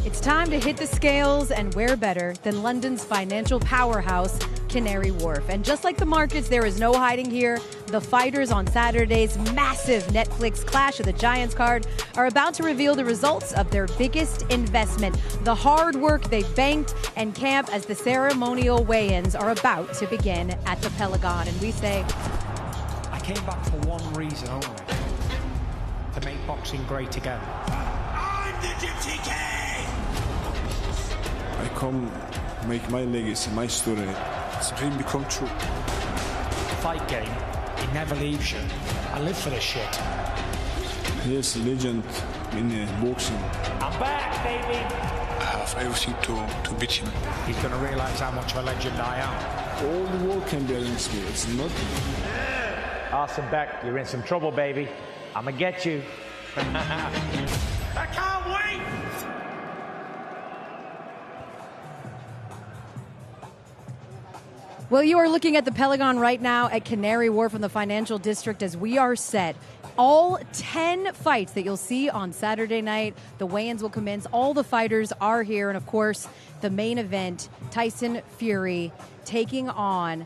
It's time to hit the scales, and where better than London's financial powerhouse, Canary Wharf. And just like the markets, there is no hiding here. The fighters on Saturday's massive Netflix Clash of the Giants card are about to reveal the results of their biggest investment, the hard work they banked and camp as the ceremonial weigh-ins are about to begin at the Pelagon. And we say, I came back for one reason only, to make boxing great again. I'm the Gypsy King! I come make my legacy, my story. It's a dream become true. Fight game, it never leaves you. I live for this shit. He's a legend in boxing. I'm back, baby! I have everything to beat him. He's going to realise how much of a legend I am. All the world can be against me. It's nothing. Arslanbek, you're in some trouble, baby. I'm going to get you. I can't wait! well, you are looking at the Pelagon right now at Canary Wharf in the Financial District as we are set. All 10 fights that you'll see on Saturday night, the weigh-ins will commence. All the fighters are here. And, of course, the main event, Tyson Fury taking on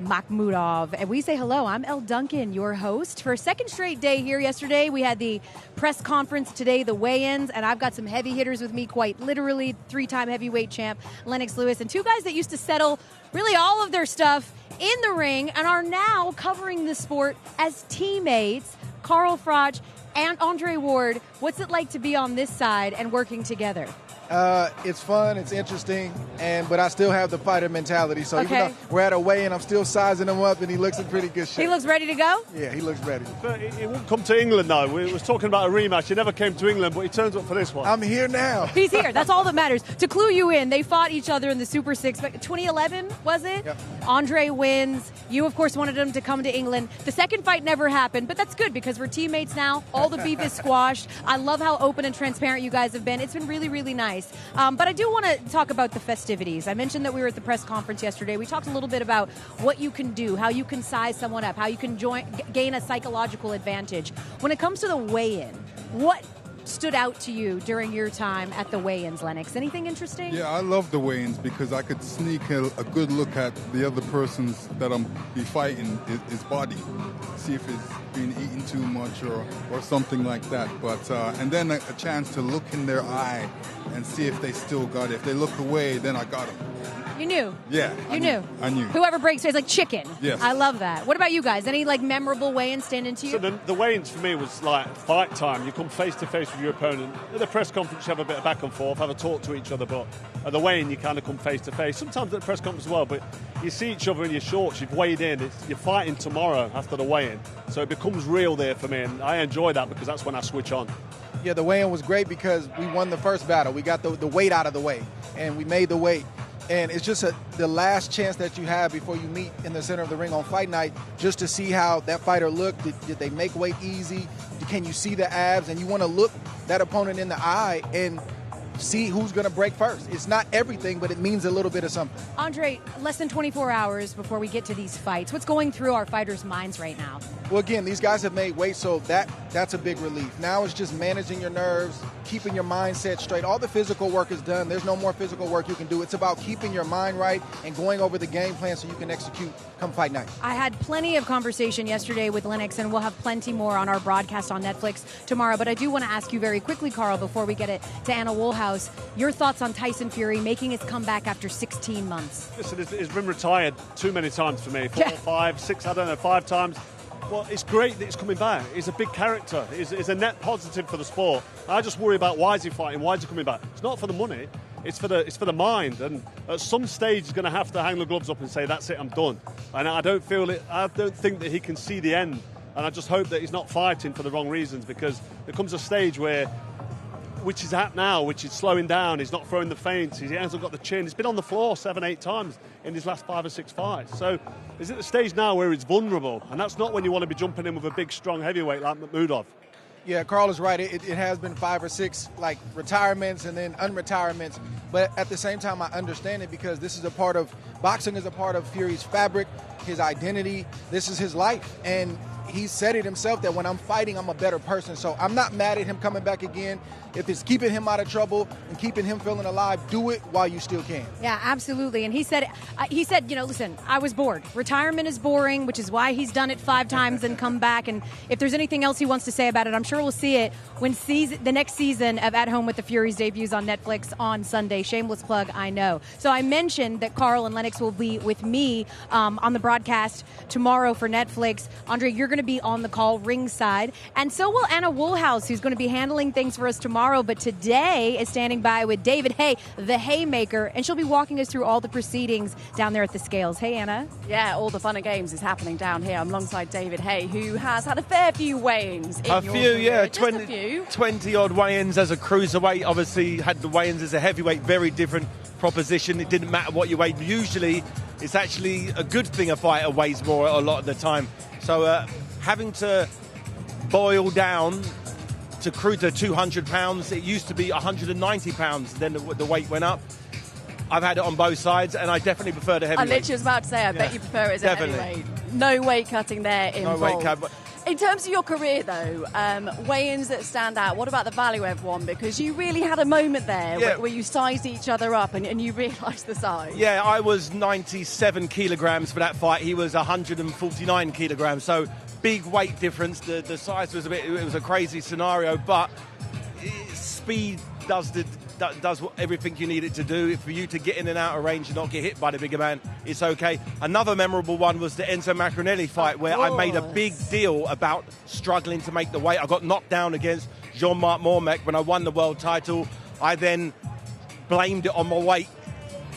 Makhmudov. And we say hello. I'm Elle Duncan, your host. For a second straight day here yesterday, we had the press conference. Today, the weigh-ins. And I've got some heavy hitters with me, quite literally. 3-time heavyweight champ Lennox Lewis. And two guys that used to settle really all of their stuff in the ring and are now covering the sport as teammates. Carl Froch and Andre Ward. What's it like to be on this side and working together? It's fun, it's interesting, but I still have the fighter mentality. So Okay. even though we're at a weigh-in, I'm still sizing him up, and he looks in pretty good shape. He looks ready to go? Yeah, he looks ready. But he won't come to England, though. We was talking about a rematch. He never came to England, but he turns up for this one. I'm here now. He's here. That's all that matters. To clue you in, they fought each other in the Super Six. 2011, was it? Yep. Andre wins. You, of course, wanted him to come to England. The second fight never happened, but that's good because we're teammates now. All the beef is squashed. I love how open and transparent you guys have been. It's been really, really nice. But I do want to talk about the festivities. I mentioned that we were at the press conference yesterday. We talked a little bit about what you can do, how you can size someone up, how you can gain a psychological advantage. When it comes to the weigh-in, what stood out to you during your time at the weigh-ins, Lennox? Anything interesting? Yeah, I love the weigh-ins because I could sneak a good look at the other person's that I'm be fighting, his body, see if it's been eating too much or something like that. But and then a chance to look in their eye and see if they still got it. If they look away, then I got them. You knew? Yeah. You knew? I knew. Whoever breaks is like chicken. Yes. I love that. What about you guys? Any like memorable weigh-ins stand into you? So the weigh-ins for me was like fight time. You come face-to-face with your opponent. At the press conference, you have a bit of back and forth, have a talk to each other, but at the weigh-in, you kind of come face-to-face. Sometimes at the press conference as well, but you see each other in your shorts, you've weighed in, you're fighting tomorrow after the weigh-in. So it becomes real there for me, and I enjoy that because that's when I switch on. Yeah, the weigh-in was great because we won the first battle. We got the weight out of the way, and we made the weight. And it's just the last chance that you have before you meet in the center of the ring on fight night, just to see how that fighter looked. Did they make weight easy? Can you see the abs? And you want to look that opponent in the eye and see who's going to break first. It's not everything, but it means a little bit of something. Andre, less than 24 hours before we get to these fights. What's going through our fighters' minds right now? Well, again, these guys have made weight, so that's a big relief. Now it's just managing your nerves, keeping your mindset straight. All the physical work is done. There's no more physical work you can do. It's about keeping your mind right and going over the game plan so you can execute come fight night. I had plenty of conversation yesterday with Lennox, and we'll have plenty more on our broadcast on Netflix tomorrow. But I do want to ask you very quickly, Carl, before we get it to Anna Woolhouse, your thoughts on Tyson Fury making his comeback after 16 months. Listen, he's been retired too many times for me. 4, 5, 6, I don't know, 5 times. Well, it's great that he's coming back. He's a big character. He's a net positive for the sport. I just worry about why is he fighting, why is he coming back. It's not for the money. It's for the mind. And at some stage, he's going to have to hang the gloves up and say, "That's it, I'm done." And I don't think that he can see the end. And I just hope that he's not fighting for the wrong reasons, because there comes a stage which is at now, which is slowing down. He's not throwing the feints. He hasn't got the chin. He's been on the floor 7, 8 times in his last 5 or 6 fights. So he's at the stage now where he's vulnerable, and that's not when you want to be jumping in with a big, strong heavyweight like Makhmudov. Yeah, Carl is right. It has been 5 or 6 like retirements and then unretirements. But at the same time, I understand it because this is a part of boxing, is a part of Fury's fabric, his identity. This is his life, and he said it himself that when I'm fighting, I'm a better person. So I'm not mad at him coming back again. If it's keeping him out of trouble and keeping him feeling alive, do it while you still can. Yeah, absolutely. And he said, listen, I was bored. Retirement is boring, which is why he's done it 5 times and come back. And if there's anything else he wants to say about it, I'm sure we'll see it when the next season of At Home with the Furies debuts on Netflix on Sunday. Shameless plug, I know. So I mentioned that Carl and Lennox will be with me on the broadcast tomorrow for Netflix. Andre, you're going to be on the call ringside. And so will Anna Woolhouse, who's going to be handling things for us tomorrow. But today is standing by with David Hay, the Haymaker, and she'll be walking us through all the proceedings down there at the scales. Hey, Anna. Yeah, all the fun and games is happening down here. I'm alongside David Hay, who has had a fair few weigh-ins in your career. 20-odd weigh-ins as a cruiserweight. Obviously, had the weigh-ins as a heavyweight, very different proposition. It didn't matter what you weighed. Usually, it's actually a good thing a fighter weighs more a lot of the time. So having to boil down to cruise to 200 pounds. It used to be 190 pounds. Then the weight went up. I've had it on both sides, and I definitely prefer the heavyweight. I literally was about to say, I bet you prefer it as a heavyweight. No weight cutting there involved. No weight cut. In terms of your career, though, weigh-ins that stand out, what about the Valuev one? Because you really had a moment there where you sized each other up and you realised the size. Yeah, I was 97 kilograms for that fight. He was 149 kilograms. So big weight difference. The size was it was a crazy scenario, but speed does everything you need it to do. For you to get in and out of range and not get hit by the bigger man, it's okay. Another memorable one was the Enzo Macronelli fight, where I made a big deal about struggling to make the weight. I got knocked down against Jean-Marc Mormec when I won the world title. I then blamed it on my weight,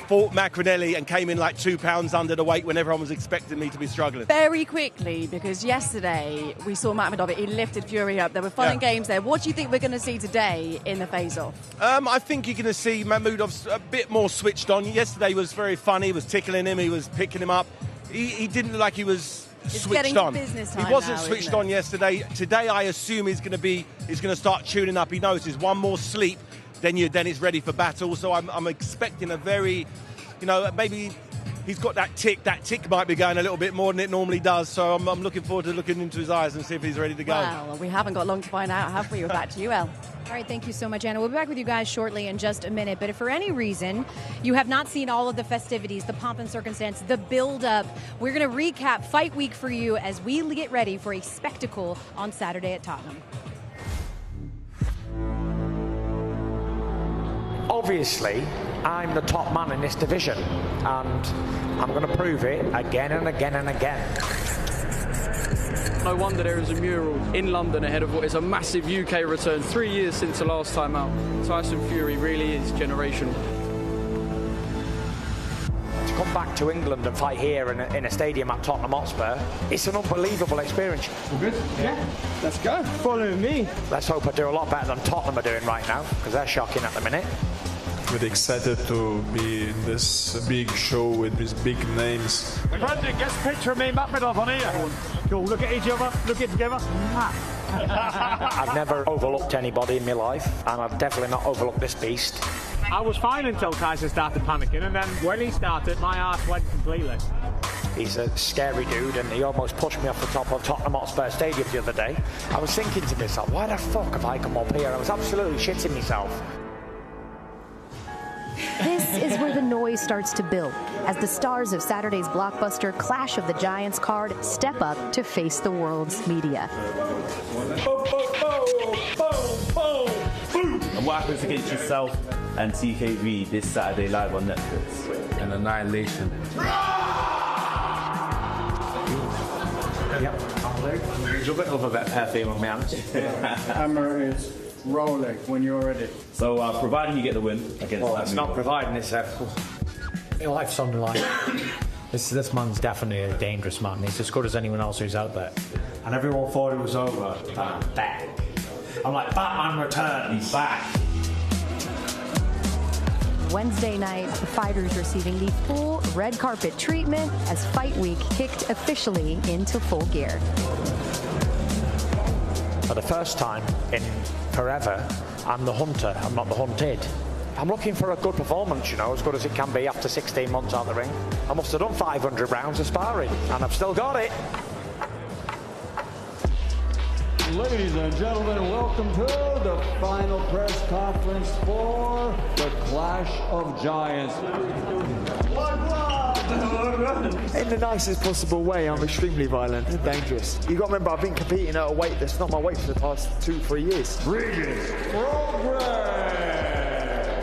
fought Macronelli and came in like 2 pounds under the weight when everyone was expecting me to be struggling. Very quickly, because yesterday we saw Makhmudov, he lifted Fury up. There were fun and games there. What do you think we're going to see today in the face-off? I think you're going to see Makhmudov a bit more switched on. Yesterday was very funny. He was tickling him. He was picking him up. He didn't look like he was switched on. He wasn't switched on yesterday. Today, I assume he's going to start tuning up. He knows there's one more sleep, then it's ready for battle. So I'm expecting a very, maybe he's got that tick. That tick might be going a little bit more than it normally does. So I'm looking forward to looking into his eyes and see if he's ready to go. Well, we haven't got long to find out, have we? We're back to you, El. All right, thank you so much, Anna. We'll be back with you guys shortly in just a minute. But if for any reason you have not seen all of the festivities, the pomp and circumstance, the build-up, we're going to recap Fight Week for you as we get ready for a spectacle on Saturday at Tottenham. Obviously, I'm the top man in this division, and I'm going to prove it again and again and again. No wonder there is a mural in London ahead of what is a massive UK return 3 years since the last time out. Tyson Fury really is generational. To come back to England and fight here in a stadium at Tottenham Hotspur, it's an unbelievable experience. We're good? Yeah. Let's go. Follow me. Let's hope I do a lot better than Tottenham are doing right now, because they're shocking at the minute. Really excited to be in this big show with these big names. Brendan, get a picture of me and Makhmudov on here. Cool, look at each other, look at together. I've never overlooked anybody in my life, and I've definitely not overlooked this beast. I was fine until Tyson started panicking, and then when he started, my arse went completely. He's a scary dude, and he almost pushed me off the top of Tottenham Hotspur Stadium the other day. I was thinking to myself, why the fuck have I come up here? I was absolutely shitting myself. This is where the noise starts to build as the stars of Saturday's blockbuster Clash of the Giants card step up to face the world's media. Boom, boom, boom, boom, boom, boom. And what happens against yourself and TKV this Saturday live on Netflix? An annihilation. Yep, there's a bit of a bit of perfume on my hands. Hammer is rolling when you're ready. So providing you get the win against well, it's not providing, it's your life's on the line. This man's definitely a dangerous man. He's as good as anyone else who's out there. And everyone thought it was over. I'm back. I'm like, Batman returns. He's back. Wednesday night, the fighters receiving the full red carpet treatment as Fight Week kicked officially into full gear. For the first time in forever, I'm the hunter, I'm not the hunted. I'm looking for a good performance, as good as it can be after 16 months out of the ring. I must have done 500 rounds of sparring, and I've still got it. Ladies and gentlemen, welcome to the final press conference for the Clash of Giants. In the nicest possible way, I'm extremely violent and dangerous. You got to remember, I've been competing at a weight that's not my weight for the past 2-3 years.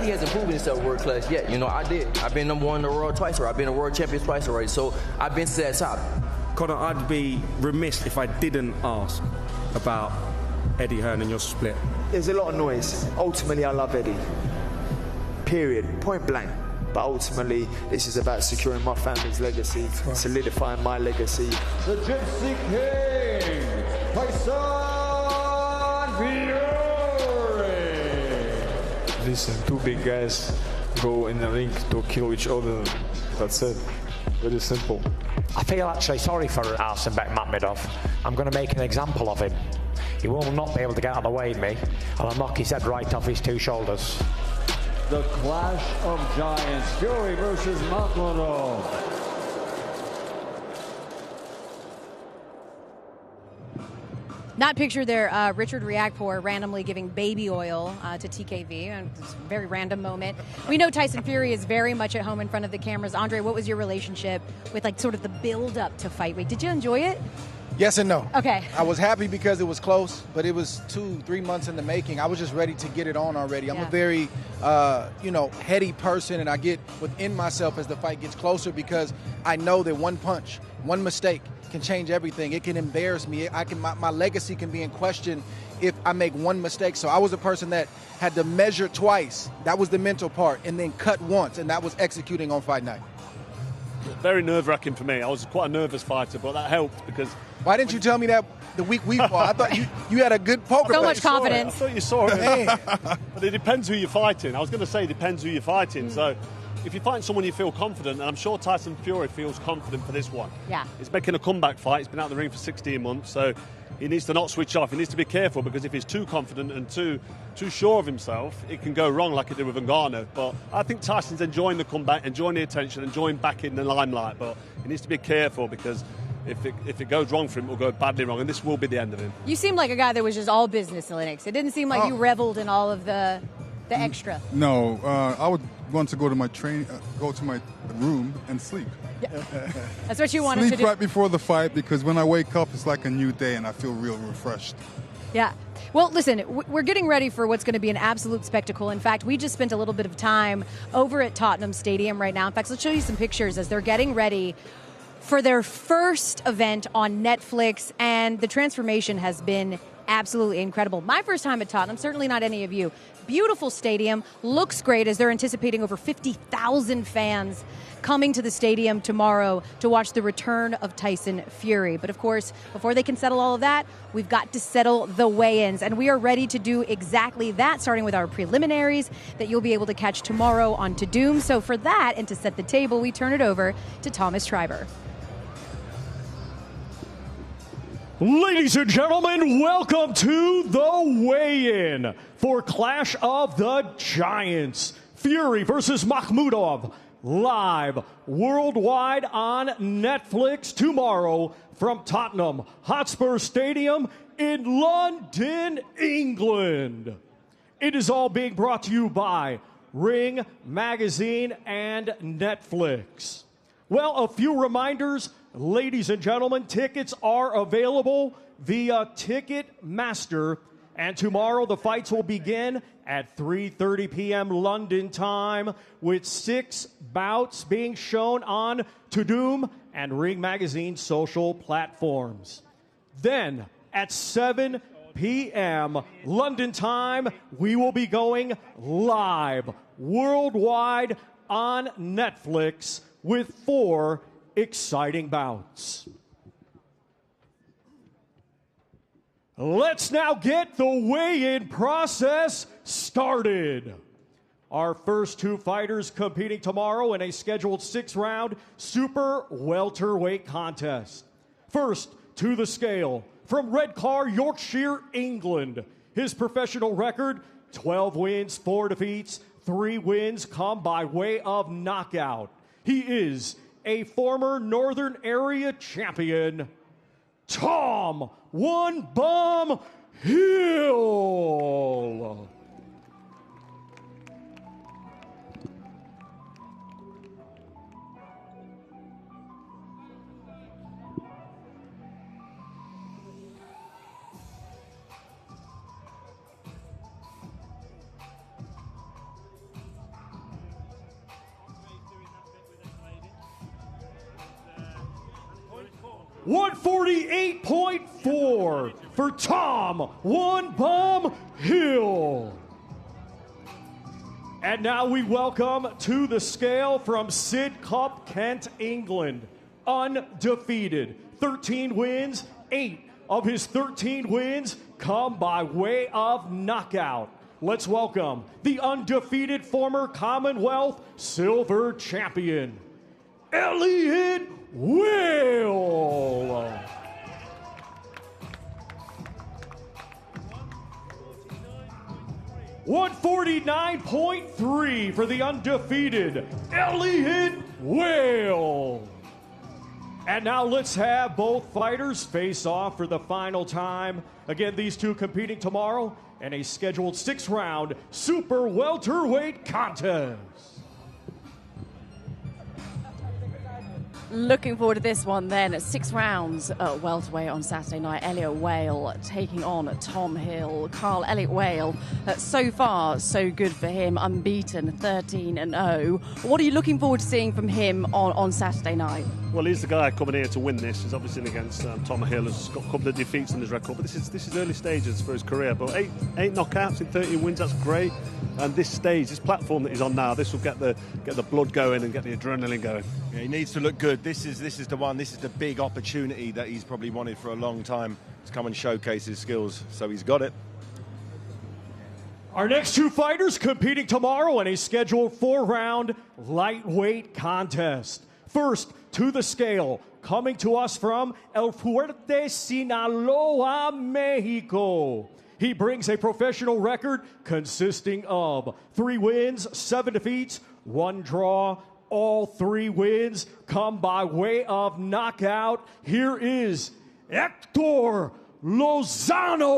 He hasn't proven himself world class yet. You know, I did. I've been number one in the world twice already. I've been a world champion twice already. So I've been to that top. Conor, I'd be remiss if I didn't ask about Eddie Hearn and your split. There's a lot of noise. Ultimately, I love Eddie. Period. Point blank. But ultimately, this is about securing my family's legacy, solidifying my legacy. The Gypsy King, Tyson Fury. Listen, two big guys go in the ring to kill each other. That's it. Very simple. I feel actually sorry for Arslanbek Makhmudov. I'm going to make an example of him. He will not be able to get out of the way of me, and I'll knock his head right off his 2 shoulders. The Clash of Giants, Fury versus Makhmudov. Not pictured there, Richard Riat randomly giving baby oil to TKV. And it's a very random moment. We know Tyson Fury is very much at home in front of the cameras. Andre, what was your relationship with like sort of the build-up to Fight Week? Did you enjoy it? Yes and no. Okay. I was happy because it was close, but it was 2-3 months in the making. I was just ready to get it on already. I'm a very, heady person, and I get within myself as the fight gets closer because I know that one punch, one mistake can change everything. It can embarrass me. My legacy can be in question if I make one mistake. So I was a person that had to measure twice. That was the mental part, and then cut once, and that was executing on fight night. Very nerve-wracking for me. I was quite a nervous fighter, but that helped because... Why didn't you tell me that the week we fought? I thought you had a good poker So face. much confidence. I thought you saw it. Man. But it depends who you're fighting. I was going to say it depends who you're fighting. So if you're fighting someone you feel confident, and I'm sure Tyson Fury feels confident for this one. Yeah. He's making a comeback fight. He's been out of the ring for 16 months, so he needs to not switch off. He needs to be careful because if he's too confident and too sure of himself, it can go wrong like it did with Ngannou. But I think Tyson's enjoying the comeback, enjoying the attention, enjoying back in the limelight. But he needs to be careful because if it goes wrong for him, it will go badly wrong, and this will be the end of him. You seem like a guy that was just all business, Linux. It didn't seem like you reveled in all of the extra. No, I would want to go to my go to my room and sleep. Yeah. That's what you wanted to do. Sleep right before the fight because when I wake up, it's like a new day and I feel real refreshed. Yeah. Well, listen, we're getting ready for what's going to be an absolute spectacle. In fact, we just spent a little bit of time over at Tottenham Stadium right now. In fact, let's show you some pictures as they're getting ready for their first event on Netflix, and the transformation has been absolutely incredible. My first time at Tottenham, certainly not any of you. Beautiful stadium, looks great as they're anticipating over 50,000 fans coming to the stadium tomorrow to watch the return of Tyson Fury. But of course, before they can settle all of that, we've got to settle the weigh-ins, and we are ready to do exactly that, starting with our preliminaries that you'll be able to catch tomorrow on To Doom. So for that, and to set the table, we turn it over to Thomas Schreiber. Ladies and gentlemen, welcome to the weigh-in for Clash of the Giants. Fury versus Makhmudov, live worldwide on Netflix tomorrow from Tottenham Hotspur Stadium in London, England. It is all being brought to you by Ring Magazine and Netflix. Well, a few reminders. Ladies and gentlemen, tickets are available via Ticketmaster, and tomorrow the fights will begin at 3:30 p.m. London time, with 6 bouts being shown on To Doom and Ring Magazine social platforms. Then at 7 p.m. London time, we will be going live worldwide on Netflix with 4 exciting bouts. Let's now get the weigh-in process started. Our first 2 fighters competing tomorrow in a scheduled 6-round super welterweight contest. First to the scale, from Redcar, Yorkshire, England. His professional record, 12 wins, 4 defeats, 3 wins come by way of knockout. He is a former Northern Area champion, Tom One Bomb Hill. .148.4 for Tom One Bomb Hill. And now we welcome to the scale from Sid Cup, Kent, England. Undefeated. 13 wins, 8 of his 13 wins come by way of knockout. Let's welcome the undefeated former Commonwealth Silver Champion, Elliot Whale. .149.3 for the undefeated Elliot Whale. And now let's have both fighters face off for the final time. Again, these two competing tomorrow in a scheduled 6-round super welterweight contest. Looking forward to this one then. 6 rounds at welterweight on Saturday night. Elliot Whale taking on Tom Hill. Carl, Elliot Whale, so far so good for him. Unbeaten, 13-0. What are you looking forward to seeing from him on Saturday night? Well, he's the guy coming here to win this. He's obviously against Tom Hill, has got a couple of defeats on his record, but this is early stages for his career. But eight knockouts in 13 wins, that's great. And this stage, this platform that he's on now, this will get the blood going and get the adrenaline going. Yeah, he needs to look good. This is the one. This is the big opportunity that he's probably wanted for a long time to come and showcase his skills. So he's got it. Our next two fighters competing tomorrow in a scheduled 4-round lightweight contest. First, to the scale, coming to us from El Fuerte, Sinaloa, Mexico. He brings a professional record consisting of 3 wins, 7 defeats, 1 draw. All 3 wins come by way of knockout. Here is Hector Lozano.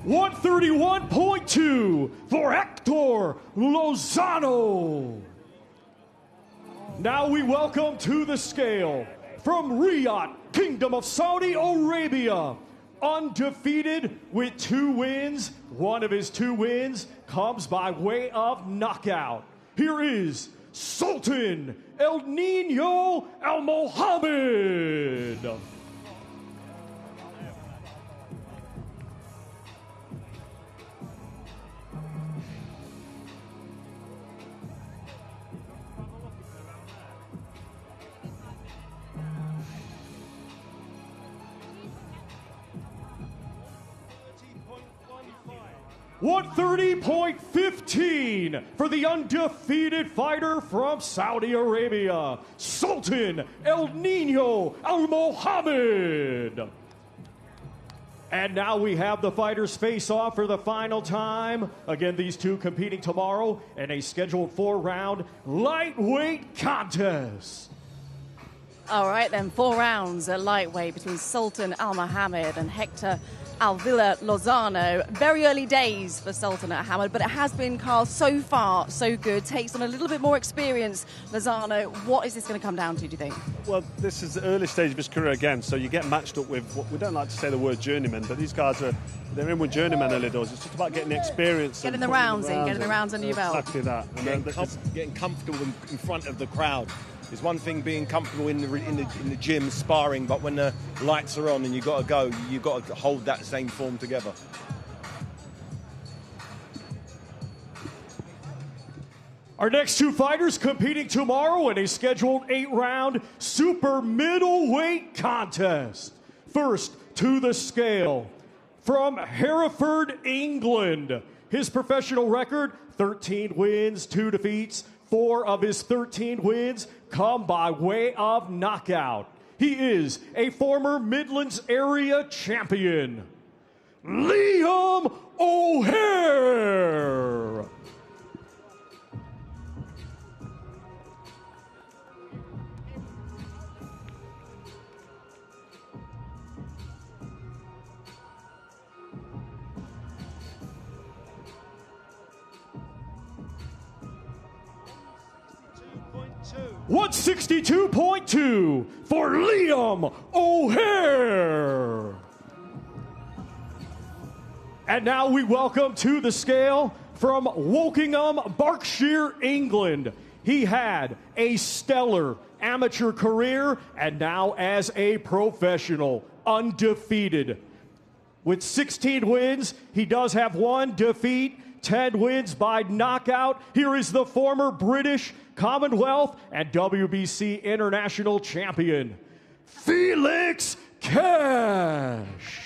.131.2 for Hector Lozano. Now we welcome to the scale from Riat, Kingdom of Saudi Arabia. Undefeated with 2 wins. One of his 2 wins comes by way of knockout. Here is Sultan El Nino Al-Mohammad. .130.15 for the undefeated fighter from Saudi Arabia, Sultan El Nino Al-Mohammad. And now we have the fighters face off for the final time. Again, these two competing tomorrow in a scheduled 4-round lightweight contest. All right, then, 4 rounds at lightweight between Sultan Al-Mohammad and Hector Alvila Lozano. Very early days for Sultan Al-Mohammad, but it has been, Carl, so far so good. Takes on a little bit more experience. Lozano, what is this going to come down to, do you think? Well, this is the early stage of his career again, so you get matched up with what we don't like to say the word journeyman, but these guys they're in with journeyman early doors. It's just about getting the experience. Getting the rounds in, getting the rounds under your belt. Exactly that. And getting comfortable in front of the crowd. It's one thing being comfortable in the gym sparring, but when the lights are on and you've got to go, you've got to hold that same form together. Our next two fighters competing tomorrow in a scheduled 8-round super middleweight contest. First, to the scale. From Hereford, England. His professional record, 13 wins, 2 defeats, 4 of his 13 wins come by way of knockout. He is a former Midlands area champion, Liam O'Hare. $162.2 for Liam O'Hare. And now we welcome to the scale from Wokingham, Berkshire, England. He had a stellar amateur career and now as a professional, undefeated. With 16 wins, he does have 1 defeat, 10 wins by knockout. Here is the former British Commonwealth and WBC International Champion, Felix Cash.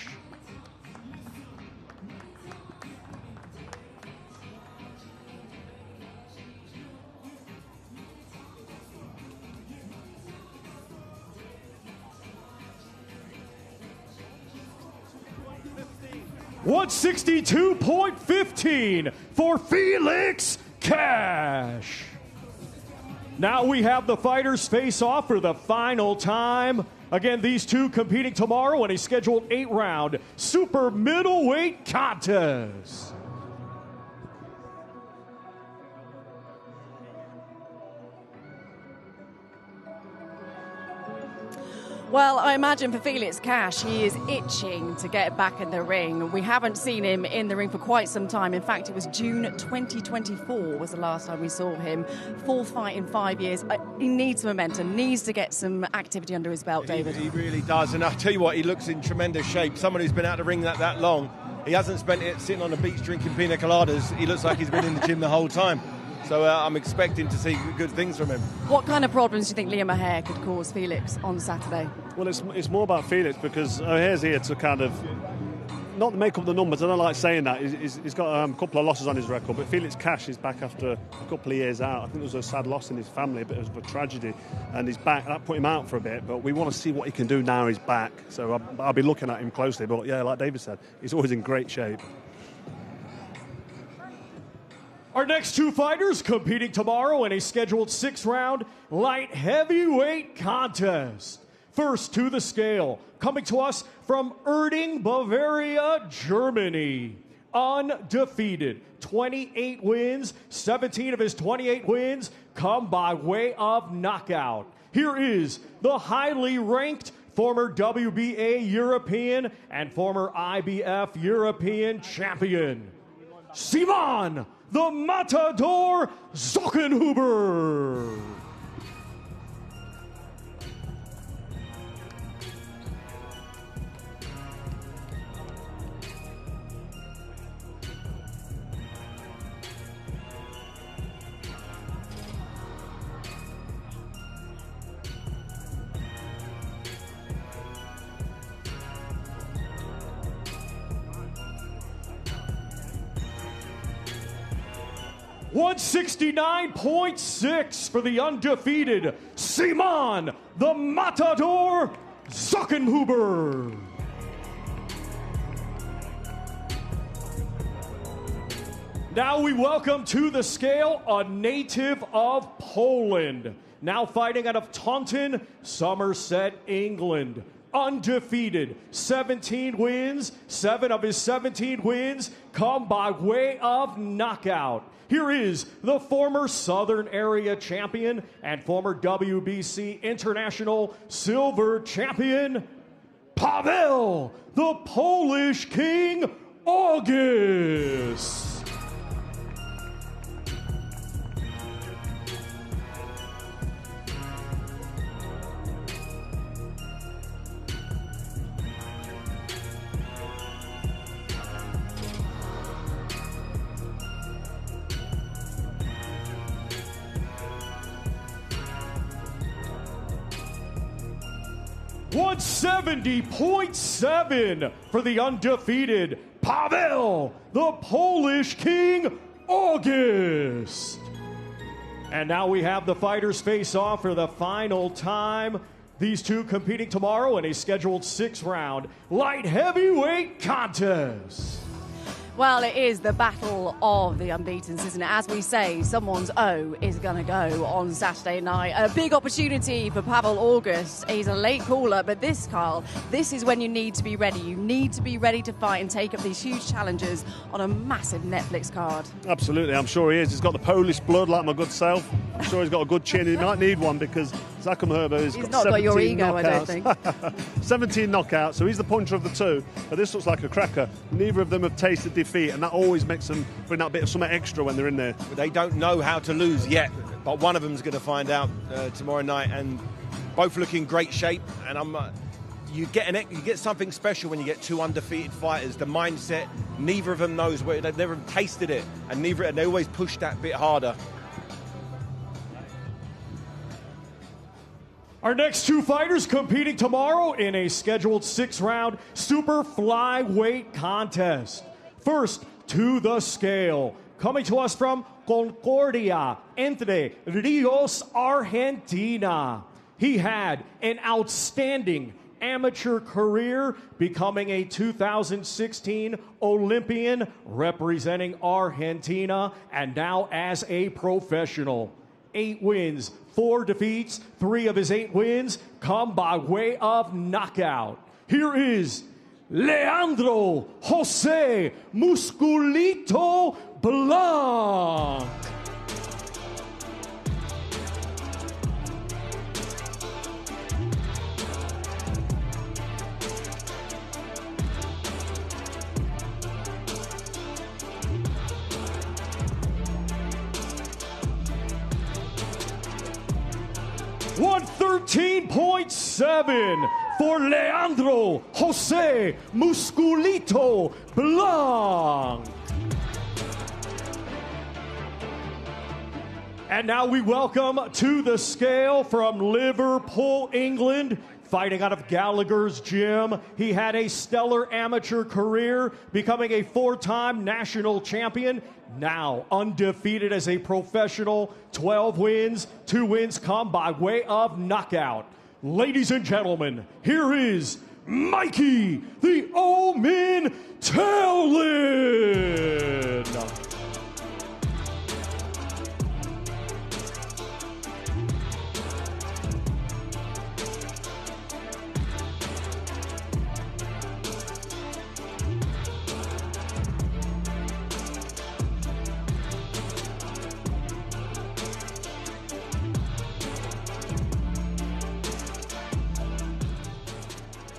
$162.15 for Felix Cash. Now we have the fighters face off for the final time. Again, these two competing tomorrow in a scheduled 8-round super middleweight contest. Well, I imagine for Felix Cash, he is itching to get back in the ring. We haven't seen him in the ring for quite some time. In fact, it was June 2024 was the last time we saw him. 4th fight in 5 years. He needs momentum, needs to get some activity under his belt, David. He really does. And I'll tell you what, he looks in tremendous shape. Someone who's been out of the ring that long. He hasn't spent it sitting on the beach drinking pina coladas. He looks like he's been in the gym the whole time. So I'm expecting to see good things from him. What kind of problems do you think Liam O'Hare could cause Felix on Saturday? Well, it's more about Felix because O'Hare's here to kind of not make up the numbers. I don't like saying that. He's got a couple of losses on his record, but Felix Cash is back after a couple of years out. I think there was a sad loss in his family, a bit of a tragedy, and he's back. That put him out for a bit, but we want to see what he can do now he's back. So I'll be looking at him closely. But yeah, like David said, he's always in great shape. Our next two fighters competing tomorrow in a scheduled 6-round light heavyweight contest. First to the scale, coming to us from Erding, Bavaria, Germany. Undefeated, 28 wins, 17 of his 28 wins come by way of knockout. Here is the highly ranked former WBA European and former IBF European champion, Simon the Matador Zachenhuber. $169.6 for the undefeated Simon the Matador Zachenhuber. Now we welcome to the scale a native of Poland, now fighting out of Taunton, Somerset, England. Undefeated, 17 wins, 7 of his 17 wins come by way of knockout. Here is the former Southern Area Champion and former WBC International Silver Champion, Paweł, the Polish King August. $170.7 for the undefeated Paweł, the Polish King August. And now we have the fighters face off for the final time. These two competing tomorrow in a scheduled 6-round light heavyweight contest. Well, it is the battle of the unbeatens, isn't it? As we say, someone's O is going to go on Saturday night. A big opportunity for Pavel August. He's a late caller, but this, Carl, this is when you need to be ready. You need to be ready to fight and take up these huge challenges on a massive Netflix card. Absolutely, I'm sure he is. He's got the Polish blood like my good self. I'm sure he's got a good chin. He might need one because Zachenhuber has He's got not 17 got your ego, knockouts. I don't think. 17 knockouts, so he's the puncher of the two. But this looks like a cracker. Neither of them have tasted defeat, and that always makes them bring that bit of something extra when they're in there. They don't know how to lose yet, but one of them's going to find out tomorrow night, and both look in great shape. And you get something special when you get two undefeated fighters. The mindset, neither of them knows where they've never tasted it, and they always push that bit harder. Our next two fighters competing tomorrow in a scheduled 6-round super flyweight contest. First to the scale, coming to us from Concordia, Entre Rios, Argentina. He had an outstanding amateur career, becoming a 2016 Olympian representing Argentina, and now as a professional. 8 wins, 4 defeats. 3 of his 8 wins come by way of knockout. Here is Leandro Jose Musculito Blanc. $113.7 for Leandro Jose Musculito Blanc. And now we welcome to the scale from Liverpool, England, fighting out of Gallagher's Gym. He had a stellar amateur career, becoming a 4-time national champion. Now undefeated as a professional, 12 wins, 2 wins come by way of knockout. Ladies and gentlemen, here is Mikey the Omen Tallon.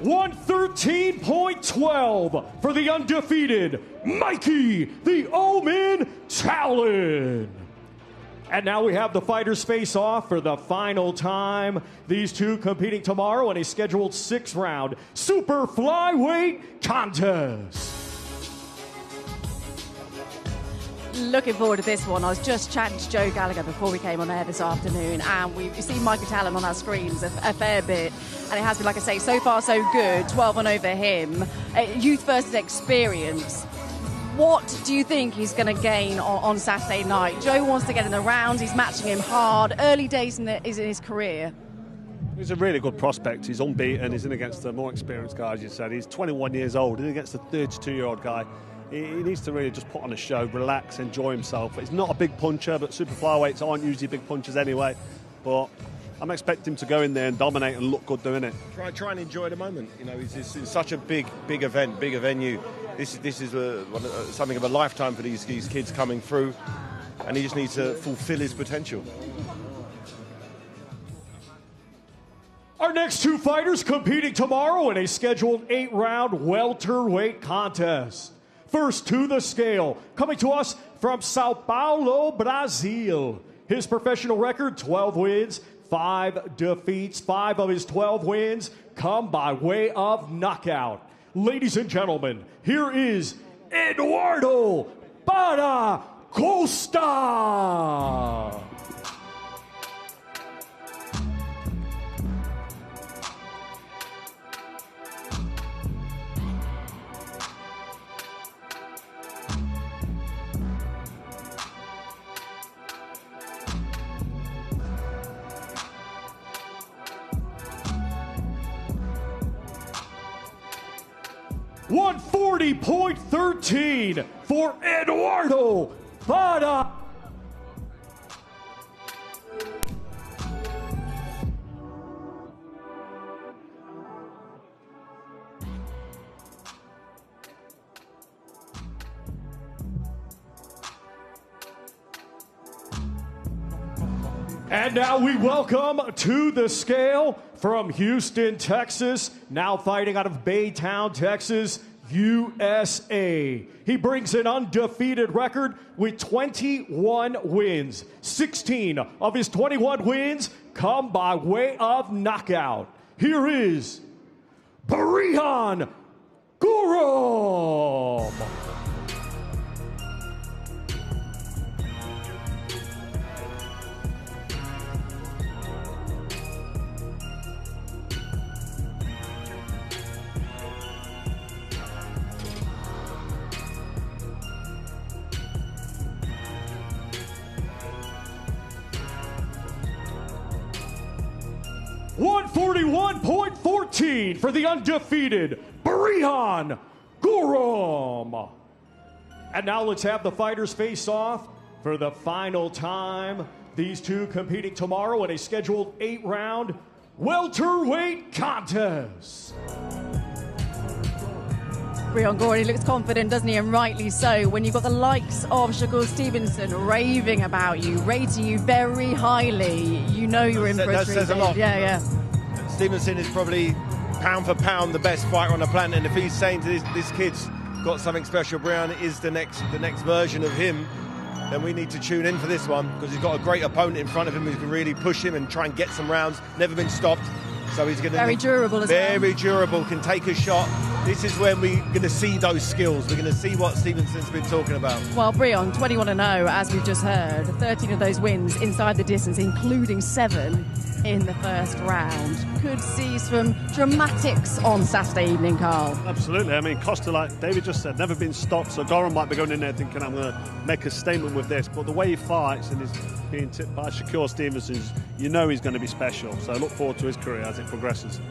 $113.12 for the undefeated Mikey the Omen Tallon. And now we have the fighters face off for the final time. These two competing tomorrow in a scheduled 6-round super flyweight contest. Looking forward to this one. I was just chatting to Joe Gallagher before we came on air this afternoon, and we've seen Mikey Tallon on our screens a fair bit, and it has been, like I say, so far so good. 12-1 over him. Youth versus experience. What do you think he's going to gain on Saturday night? Joe wants to get in the rounds. He's matching him hard. Early days in his career. He's a really good prospect. He's unbeaten. He's in against a more experienced guy, as you said. He's 21 years old. He's against a 32-year-old guy. He needs to really just put on a show, relax, enjoy himself. He's not a big puncher, but super flyweights aren't usually big punchers anyway. But I'm expecting him to go in there and dominate and look good doing it. Try and enjoy the moment. You know, it's such a big event, bigger venue. This is something of a lifetime for these kids coming through, and he just needs to fulfill his potential. Our next two fighters competing tomorrow in a scheduled 8-round welterweight contest. First to the scale, coming to us from Sao Paulo, Brazil. His professional record, 12 wins, 5 defeats. 5 of his 12 wins come by way of knockout. Ladies and gentlemen, here is Eduardo Para Costa. 140.13 for Eduardo Pada. And now we welcome to the scale from Houston, Texas, now fighting out of Baytown, Texas, USA. He brings an undefeated record with 21 wins. 16 of his 21 wins come by way of knockout. Here is Gorum. 141.14 for the undefeated Gorum. And now let's have the fighters face off for the final time. These two competing tomorrow in a scheduled 8-round welterweight contest. Breon Gorey looks confident, doesn't he? And rightly so. When you've got the likes of Shakur Stevenson raving about you, rating you very highly, you know you're in for a treat. That says a lot. Yeah. Stevenson is probably pound for pound the best fighter on the planet, and if he's saying to this kid's got something special, Breon is the next version of him, then we need to tune in for this one, because he's got a great opponent in front of him who can really push him and try and get some rounds. Never been stopped, so he's going to very durable as well. Very durable, can take a shot. This is when we're going to see those skills. We're going to see what Stevenson's been talking about. Well, Breon, 21-0, as we've just heard. 13 of those wins inside the distance, including 7 in the first round. Could see some dramatics on Saturday evening, Carl. Absolutely. I mean, Costa, like David just said, never been stopped. So Gorum might be going in there thinking, I'm going to make a statement with this. But the way he fights and is being tipped by Shakur Stevenson, you know he's going to be special. So I look forward to his career as it progresses.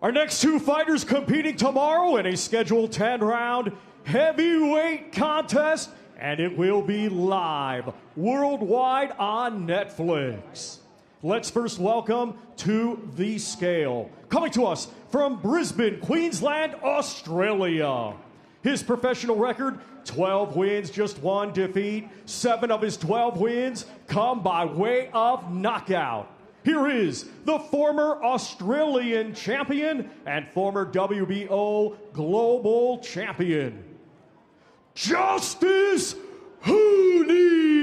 Our next two fighters competing tomorrow in a scheduled 10-round heavyweight contest, and it will be live worldwide on Netflix. Let's first welcome to the scale, coming to us from Brisbane, Queensland, Australia. His professional record, 12 wins, just 1 defeat. 7 of his 12 wins come by way of knockout. Here is the former Australian champion and former WBO global champion, Justice Hooney.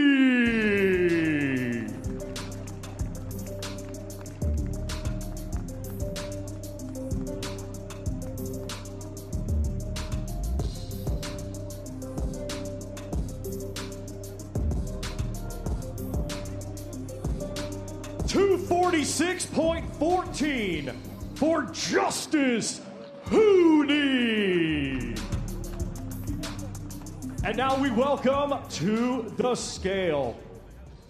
.14 for Justice Hooney. And now we welcome to the scale.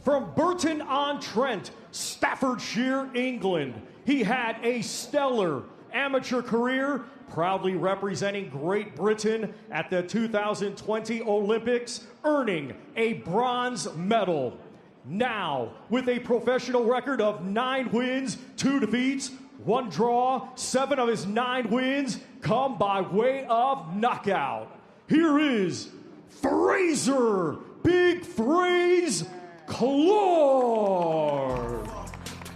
From Burton-on-Trent, Staffordshire, England, he had a stellar amateur career, proudly representing Great Britain at the 2020 Olympics, earning a bronze medal. Now, with a professional record of 9 wins, 2 defeats, 1 draw, 7 of his 9 wins come by way of knockout. Here is Fraser Big Fraze Clark.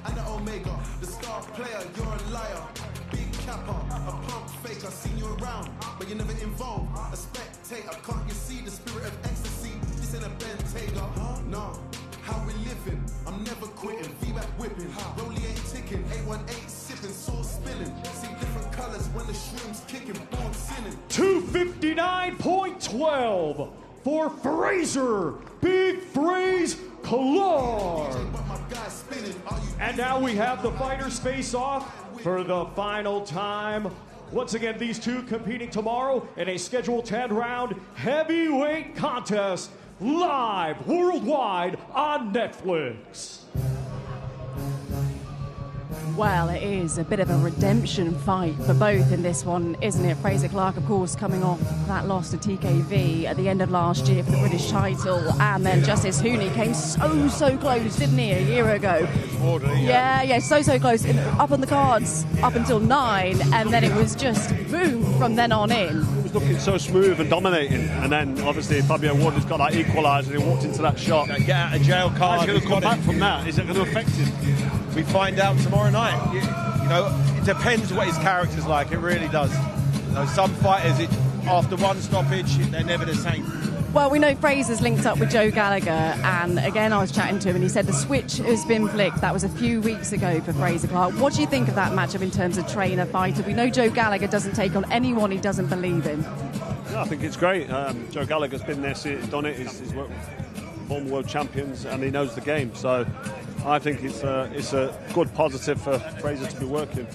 And the Omega, the star player, you're a liar. Big capper, a pump faker, seen you around, but you're never involved. A spectator, can't you see the spirit of ecstasy? This ain't a Bentayga, no. How we living? I'm never quitting. V-back whipping. Rollie ain't ticking. 818 sipping. Sauce spilling. See different colors when the shroom's kicking. Born sinning. 259.12 for Fraser Big Fraze Clark. And now we have the fighters face off for the final time. Once again, these two competing tomorrow in a scheduled 10-round heavyweight contest. Live worldwide on Netflix. Well, it is a bit of a redemption fight for both in this one, isn't it? Fraser Clark, of course, coming off that loss to TKV at the end of last year for the British title, and then Justice Hooney came so close, didn't he, a year ago? Yeah, so close, up on the cards up until 9, and then it was just boom from then on in. It was looking so smooth and dominating, and then obviously Fabio Wardley's got that equaliser, and he walked into that shot. Get out of jail card. How's he going to come back from that? Is it going to affect him? We find out tomorrow night. You know, it depends what his character's like. It really does. You know, some fighters, after one stoppage, they're never the same. Well, we know Fraser's linked up with Joe Gallagher, and again, I was chatting to him, and he said the switch has been flicked. That was a few weeks ago for Fraser Clark. What do you think of that matchup in terms of trainer-fighter? We know Joe Gallagher doesn't take on anyone he doesn't believe in. Yeah, I think it's great. Joe Gallagher's been there, done it. He's worked with former world champions, and he knows the game. So I think it's a good positive for Fraser to be working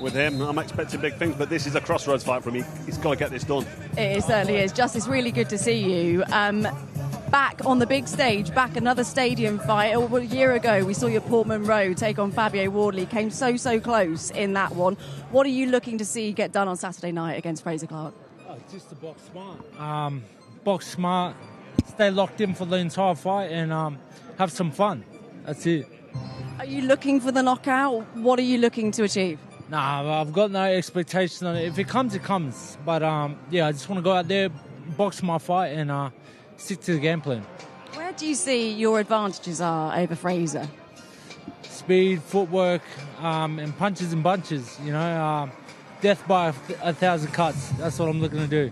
with him. I'm expecting big things, but this is a crossroads fight for him. He's got to get this done. It certainly is. Justice, really good to see you. Back on the big stage, back another stadium fight. A year ago, we saw you at Portman Road take on Fabio Wardley. Came so close in that one. What are you looking to see get done on Saturday night against Fraser Clark? Just to box smart. Box smart, stay locked in for the entire fight, and have some fun. That's it. Are you looking for the knockout? What are you looking to achieve? Nah, I've got no expectation on it. If it comes, it comes. But yeah, I just want to go out there, box my fight, and stick to the game plan. Where do you see your advantages are over Fraser? Speed, footwork, and punches and bunches. You know, death by 1,000 cuts. That's what I'm looking to do.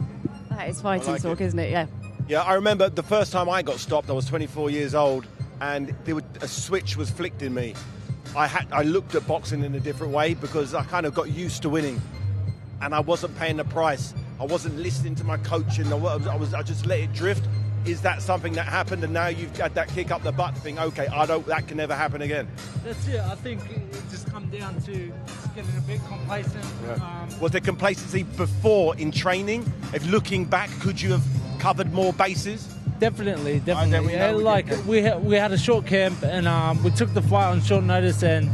That is fighting talk, isn't it? Yeah. Yeah, I remember the first time I got stopped, I was 24 years old, and a switch was flicked in me. I looked at boxing in a different way because I kind of got used to winning, and I wasn't paying the price. I wasn't listening to my coach, and I just let it drift. Is that something that happened, and now you've had that kick up the butt thing? Okay, that can never happen again. That's it. I think it just comes down to just getting a bit complacent. Yeah. Was there complacency before in training? If looking back, could you have covered more bases? Definitely. We had a short camp, and we took the fight on short notice, and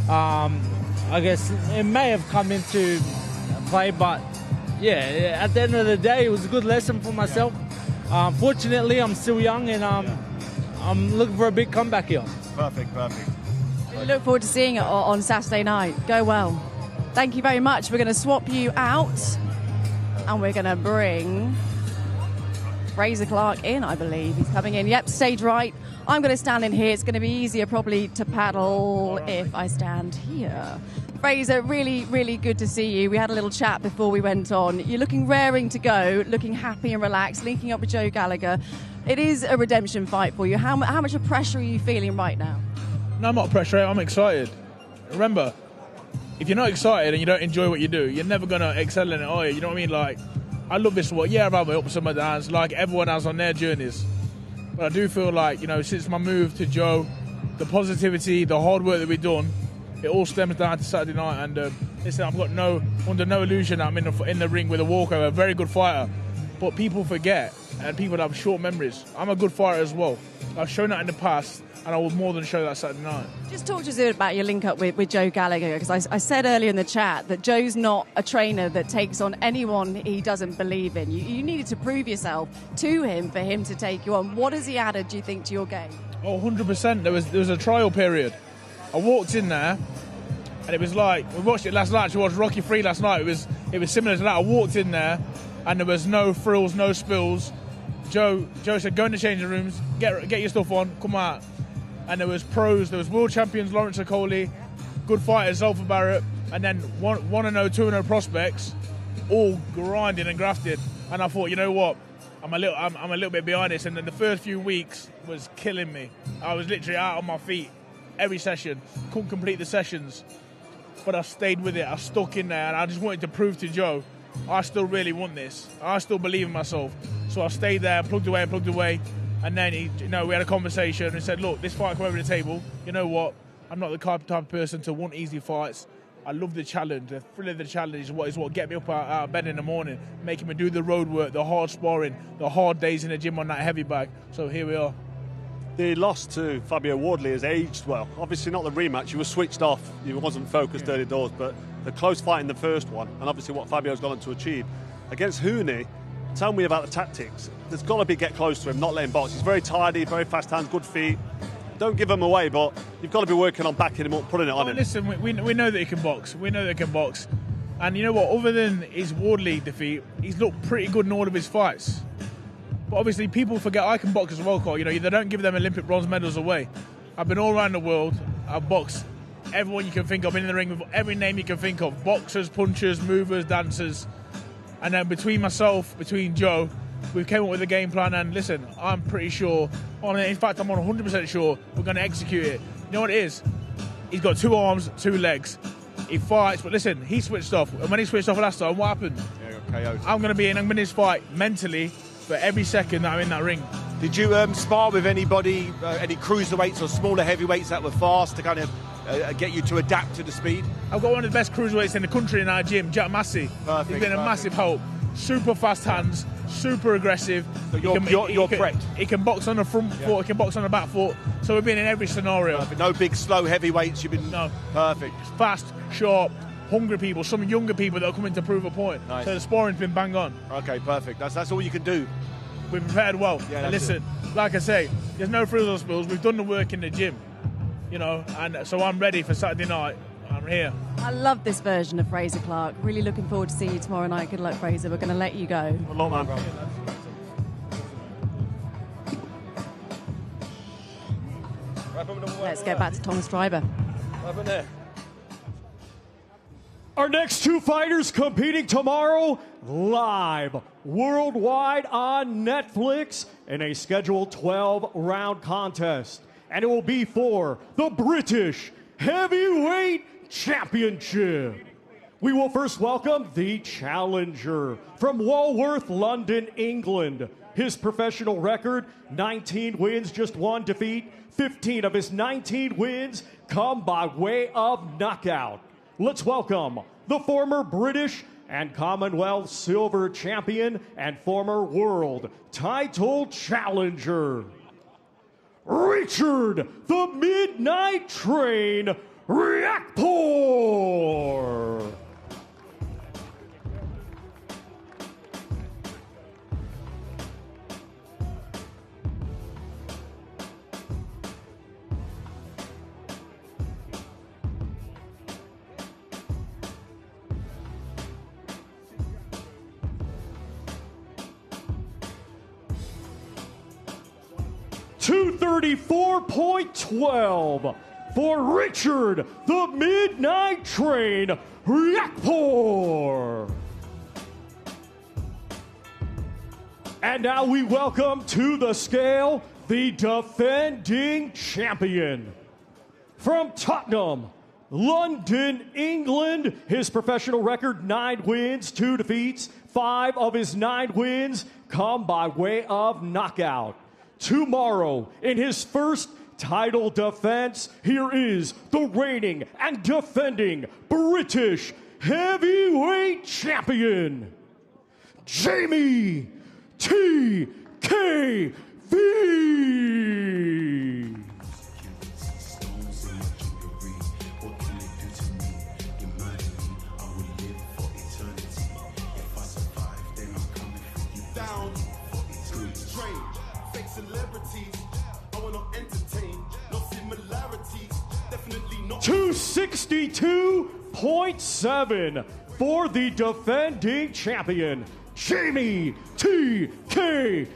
I guess it may have come into play, but yeah, at the end of the day, it was a good lesson for myself. Fortunately, I'm still young, and I'm looking for a big comeback here. Perfect. We look forward to seeing it on Saturday night. Go well. Thank you very much. We're going to swap you out, and we're going to bring Fraser Clark in, I believe. He's coming in. Yep, stage right. I'm going to stand in here. It's going to be easier probably to paddle if I stand here. Fraser, really, really good to see you. We had a little chat before we went on. You're looking raring to go, looking happy and relaxed, linking up with Joe Gallagher. It is a redemption fight for you. How much of pressure are you feeling right now? No, I'm not pressure. I'm excited. Remember, if you're not excited and you don't enjoy what you do, you're never going to excel in it, are you? You know what I mean? Like, I love this sport. Yeah, I've had my ups and my downs, like everyone else on their journeys. But I do feel like, you know, since my move to Joe, the positivity, the hard work that we've done, it all stems down to Saturday night. And listen, I've got under no illusion that I'm in the ring with a walkover, a very good fighter. But people forget, and people have short memories. I'm a good fighter as well. I've shown that in the past, and I will more than show that Saturday night. Just talk to us a bit about your link up with Joe Gallagher, because I said earlier in the chat that Joe's not a trainer that takes on anyone he doesn't believe in. You needed to prove yourself to him for him to take you on. What has he added, do you think, to your game? Oh, 100%. There was a trial period. I walked in there, and it was like, we watched it last night. We watched Rocky 3 last night. It was similar to that. I walked in there, and there was no frills, no spills. Joe said, go in the changing rooms, get your stuff on, come out. And there was pros, there was world champions Lawrence Okoli, good fighters Zolfa Barrett, and then 1-0, 2-0 prospects, all grinding and grafted. And I thought, you know what, I'm a little bit behind this. And then the first few weeks was killing me. I was literally out on my feet every session, couldn't complete the sessions, but I stayed with it. I stuck in there, and I just wanted to prove to Joe, I still really want this. I still believe in myself. So I stayed there, plugged away. And then we had a conversation and said, look, this fight come over the table. You know what? I'm not the type of person to want easy fights. I love the challenge. The thrill of the challenge is what get me up out of bed in the morning, making me do the road work, the hard sparring, the hard days in the gym on that heavy bag. So here we are. The loss to Fabio Wardley has aged well. Obviously not the rematch, he was switched off, he wasn't focused early doors, but the close fight in the first one, and obviously what Fabio's gone on to achieve. Against Hooney, tell me about the tactics. There's got to be get close to him, not let him box. He's very tidy, very fast hands, good feet. Don't give him away, but you've got to be working on backing him up, putting it on him. Listen, we know that he can box. We know that he can box. And you know what? Other than his Wardley defeat, he's looked pretty good in all of his fights. But obviously, people forget I can box as well, Carl. You know, they don't give them Olympic bronze medals away. I've been all around the world. I've boxed everyone you can think of, been in the ring with every name you can think of. Boxers, punchers, movers, dancers. And then between myself, between Joe, we came up with a game plan. And listen, I'm pretty sure, in fact, I'm 100% sure we're going to execute it. You know what it is? He's got 2 arms, 2 legs. He fights, but listen, he switched off. And when he switched off last time, what happened? Yeah, I'm going to be in this fight mentally for every second that I'm in that ring. Did you spar with anybody, any cruiserweights or smaller heavyweights that were fast to kind of get you to adapt to the speed? I've got one of the best cruiserweights in the country in our gym, Jack Massey. He's been a massive help. Super fast hands, super aggressive. So you're prepped. He can box on the front foot, he can box on the back foot. So we've been in every scenario. Perfect. No big, slow heavyweights. You've been perfect. Fast, sharp, hungry people. Some younger people that are coming to prove a point. Nice. So the sparring's been bang on. Okay, perfect. That's all you can do. We've prepared well. Yeah, and listen, like I say, there's no frills or spills. We've done the work in the gym, you know, and so I'm ready for Saturday night. I'm here. I love this version of Fraser Clark. Really looking forward to seeing you tomorrow night. Good luck, Fraser. We're going to let you go. Good luck, man. Let's get back to Tom Stryber. Our next 2 fighters competing tomorrow live worldwide on Netflix in a scheduled 12-round contest. And it will be for the British Heavyweight Championship. We will first welcome the challenger from Walworth, London, England. His professional record, 19 wins, just 1 defeat. 15 of his 19 wins come by way of knockout. Let's welcome the former British and Commonwealth silver champion and former world title challenger, Richard the Midnight Train Riat. $234.12 for Richard the Midnight Train Riat. And now we welcome to the scale the defending champion. From Tottenham, London, England, his professional record 9 wins, 2 defeats. 5 of his 9 wins come by way of knockout. Tomorrow, in his first title defense, here is the reigning and defending British heavyweight champion, Jamie TKV. Celebrities, I want to entertain, no similarities, definitely not. 262.7 for the defending champion, Jamie TKV.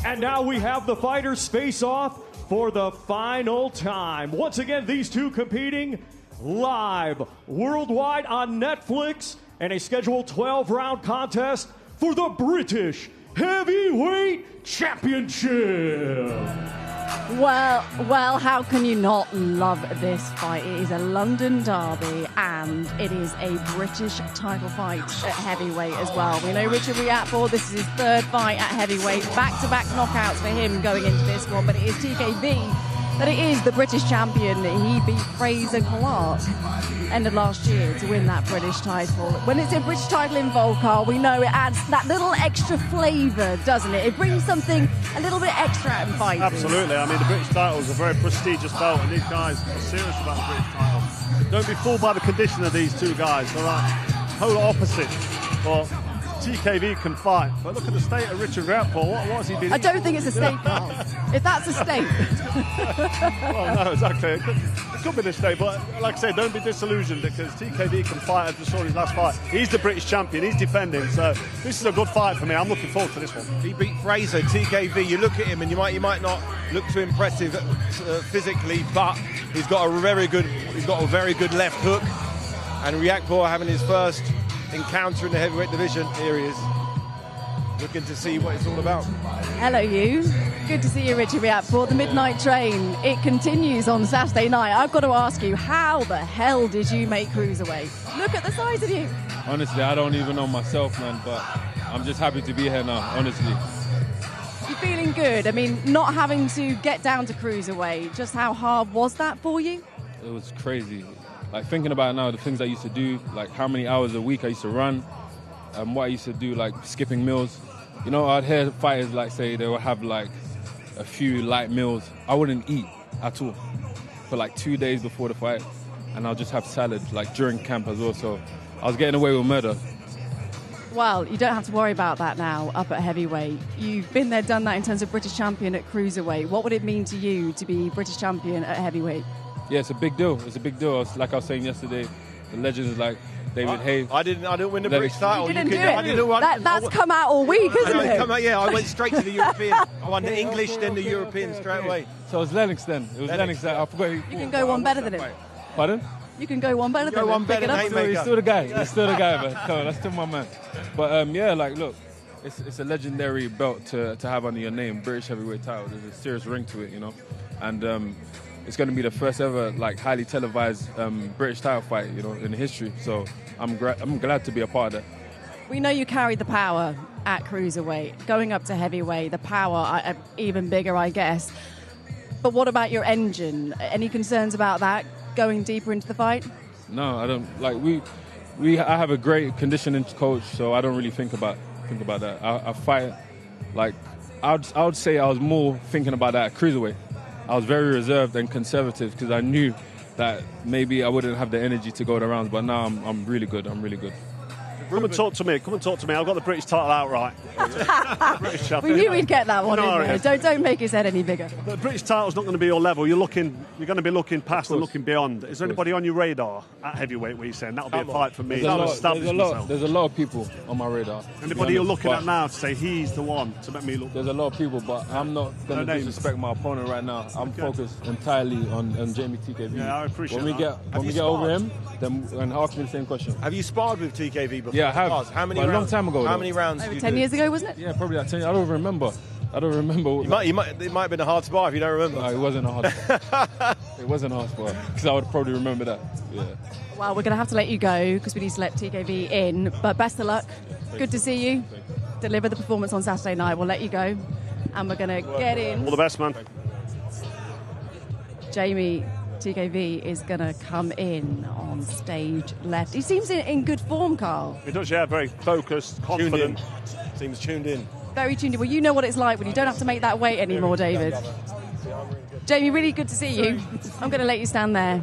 And now we have the fighters face off for the final time. Once again, these 2 competing live worldwide on Netflix in a scheduled 12-round contest for the British Heavyweight Championship. Well, how can you not love this fight? It is a London derby and it is a British title fight at heavyweight as well. We know Richard Riat, this is his 3rd fight at heavyweight. Back-to-back knockouts for him going into this one, but it is TKV that it is the British champion. He beat Fraser Clark end of last year to win that British title. When it's a British title involved, Carl, we know it adds that little extra flavour, doesn't it? It brings something a little bit extra out in fighting. Absolutely. I mean, the British title is a very prestigious belt, and these guys are serious about the British title. Don't be fooled by the condition of these two guys. They're like polar opposite. But TKV can fight. But look at the state of Richard Riat, Paul. What has he been? I don't think it's a state, Carl. If that's a state. Well, no, exactly. It could be the state, but like I say, don't be disillusioned because TKV can fight as we saw his last fight. He's the British champion. He's defending. So this is a good fight for me. I'm looking forward to this one. He beat Fraser. TKV, you look at him and you might not look too impressive physically, but he's got a very good left hook. And Riat having his first encounter in the heavyweight division. Here he is, looking to see what it's all about. Hello, you. Good to see you, Richard Riat. The midnight train, it continues on Saturday night. I've got to ask you, how the hell did you make cruiserweight? Look at the size of you. Honestly, I don't even know myself, man, but I'm just happy to be here now, honestly. You're feeling good? I mean, not having to get down to cruiserweight, just how hard was that for you? It was crazy. Like, thinking about it now, the things I used to do, like how many hours a week I used to run, what I used to do, like skipping meals. You know, I'd hear fighters like say they would have like a few light meals. I wouldn't eat at all for like 2 days before the fight, and I'll just have salad like during camp as well. So I was getting away with murder. Well, you don't have to worry about that now up at heavyweight. You've been there, done that in terms of British champion at cruiserweight. What would it mean to you to be British champion at heavyweight? Yeah, it's a big deal. It's a big deal. Like I was saying yesterday, the legends like David Hayes. I didn't win the British title. You didn't do it. That's come out all week, isn't it? I went straight to the European. I won the English, then the European straight away. So it was Lennox then. It was Lennox. I forgot. You can go one better than him. Pardon? You can go one better than him. He's still the guy. He's still the guy, man. Come on, that's still my man. But yeah, like look, it's a legendary belt to have under your name, British heavyweight title. There's a serious ring to it, you know, and it's going to be the first ever like highly televised British title fight, you know, in history. So I'm glad to be a part of that. We know you carry the power at cruiserweight. Going up to heavyweight, the power even bigger, I guess. But what about your engine? Any concerns about that going deeper into the fight? No, I don't. Like I have a great conditioning coach, so I don't really think about that. I fight like I would say I was more thinking about that at cruiserweight. I was very reserved and conservative because I knew that maybe I wouldn't have the energy to go the rounds, but now I'm really good. I'm really good. Come and talk to me. I've got the British title outright. British we knew we'd get that one in there. Don't make his head any bigger. The British title's not going to be your level. You're going to be looking past and looking beyond. Is there anybody on your radar at heavyweight where you're saying that'll be a fight for me? There's a lot of people on my radar. Anybody you're looking at now to say he's the one to make me look? There's a lot of people, but I'm not going to disrespect my opponent right now. I'm focused entirely on Jamie TKV. Yeah, I appreciate that. When we get over him, then and ask me the same question. Have you sparred with TKV before? Yeah, I have. How many rounds? A long time ago. How many rounds? Over 10 years ago, wasn't it? Yeah, probably like 10 years. I don't remember. It might have been a hard spar if you don't remember. No, it wasn't a hard spar. It wasn't a hard spar because I would probably remember that. Yeah. Well, we're going to have to let you go because we need to let TKV in. But best of luck. Good to see you. Deliver the performance on Saturday night. We'll let you go. And we're going to get in. All the best, man. Jamie TKV is going to come in on stage left. He seems in good form, Carl. He does, yeah, very focused, confident. Seems tuned in. Very tuned in. Well, you know what it's like when you don't have to make that weight anymore, David. Jamie, really good to see you. I'm going to let you stand there.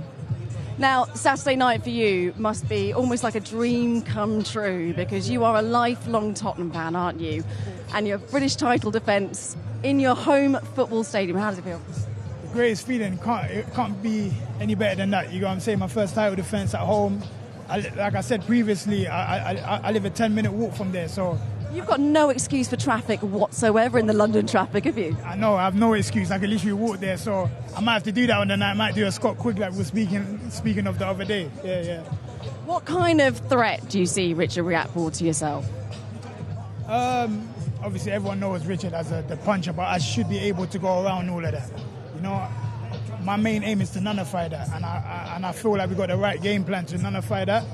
Now, Saturday night for you must be almost like a dream come true because you are a lifelong Tottenham fan, aren't you? And your British title defence in your home football stadium. How does it feel? Greatest feeling. It can't be any better than that. You know what I'm saying? My first title defence at home. Like I said previously, I live a 10-minute walk from there, so... You've got no excuse for traffic whatsoever in the London traffic, have you? I know, I have no excuse. I can literally walk there, so I might have to do that on the night. I might do a Scott Quick like we were speaking of the other day. Yeah. What kind of threat do you see Richard Riat to yourself? Obviously, everyone knows Richard as the puncher, but I should be able to go around all of that. You know, my main aim is to nullify that, and I feel like we got the right game plan to nullify that.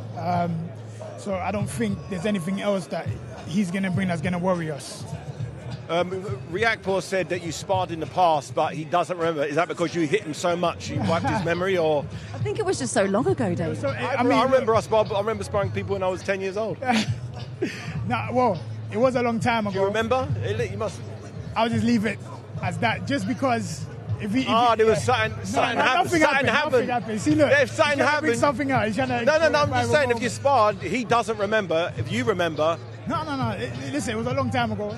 So I don't think there's anything else that he's going to bring that's going to worry us. Riat said that you sparred in the past, but he doesn't remember. Is that because you hit him so much you wiped his memory, or? I think it was just so long ago, Dave. I remember sparring people when I was 10 years old. Well, it was a long time ago. Do you remember? You must. I'll just leave it as that, just because. There was something happened. Nothing happened. See, look, if something happened, something out. No. I'm just saying, if you sparred, he doesn't remember. If you remember, no. Listen, it was a long time ago.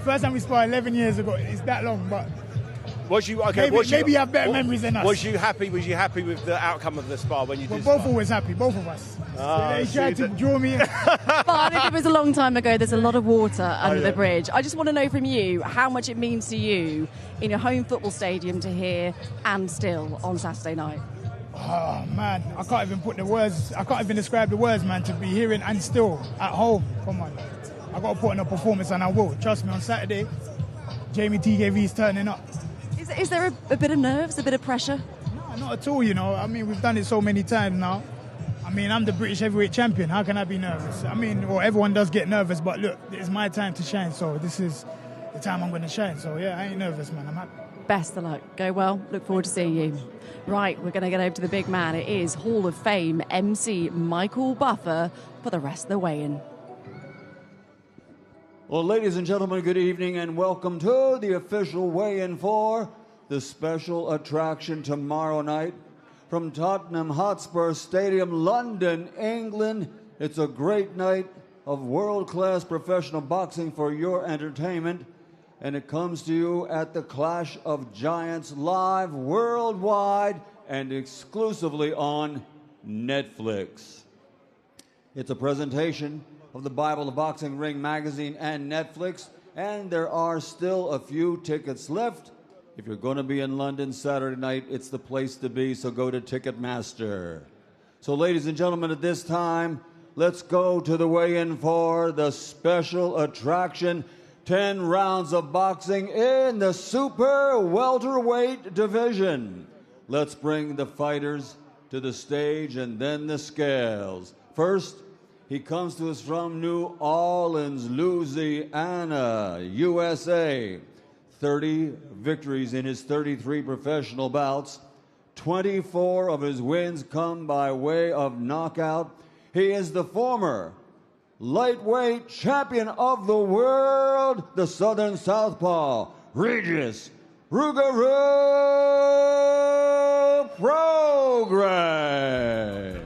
First time we sparred 11 years ago. It's that long, but. Was you okay? Maybe you have better memories than us. Was you happy with the outcome of the spar when you did? Both always happy, both of us. They tried to draw me in. But if it was a long time ago, there's a lot of water under the bridge. I just want to know from you how much it means to you in your home football stadium to hear "and still" on Saturday night. Oh man, I can't even describe the words, man. To be hearing "and still" at home, come on. I got to put in a performance, and I will. Trust me, on Saturday, Jamie TKV is turning up. Is there a bit of nerves, a bit of pressure? No, not at all, you know. I mean, we've done it so many times now. I mean, I'm the British heavyweight champion. How can I be nervous? I mean, well, everyone does get nervous, but look, it's my time to shine, so this is the time I'm going to shine. So, yeah, I ain't nervous, man. I'm happy. Best of luck. Go well. Look forward to seeing you. Right, we're going to get over to the big man. It is Hall of Fame MC Michael Buffer for the rest of the weigh-in. Well, ladies and gentlemen, good evening and welcome to the official weigh-in for the special attraction tomorrow night from Tottenham Hotspur Stadium, London, England. It's a great night of world-class professional boxing for your entertainment, and it comes to you at the Clash of Giants live worldwide and exclusively on Netflix. It's a presentation of the Bible of Boxing Ring magazine and Netflix, and there are still a few tickets left. If you're going to be in London Saturday night, it's the place to be, so go to Ticketmaster. So, ladies and gentlemen, at this time, let's go to the weigh-in for the special attraction, 10 rounds of boxing in the super welterweight division. Let's bring the fighters to the stage and then the scales. First, he comes to us from New Orleans, Louisiana, USA. 30 victories in his 33 professional bouts. 24 of his wins come by way of knockout. He is the former lightweight champion of the world, the Southern Southpaw, Regis Rougarou Prograis.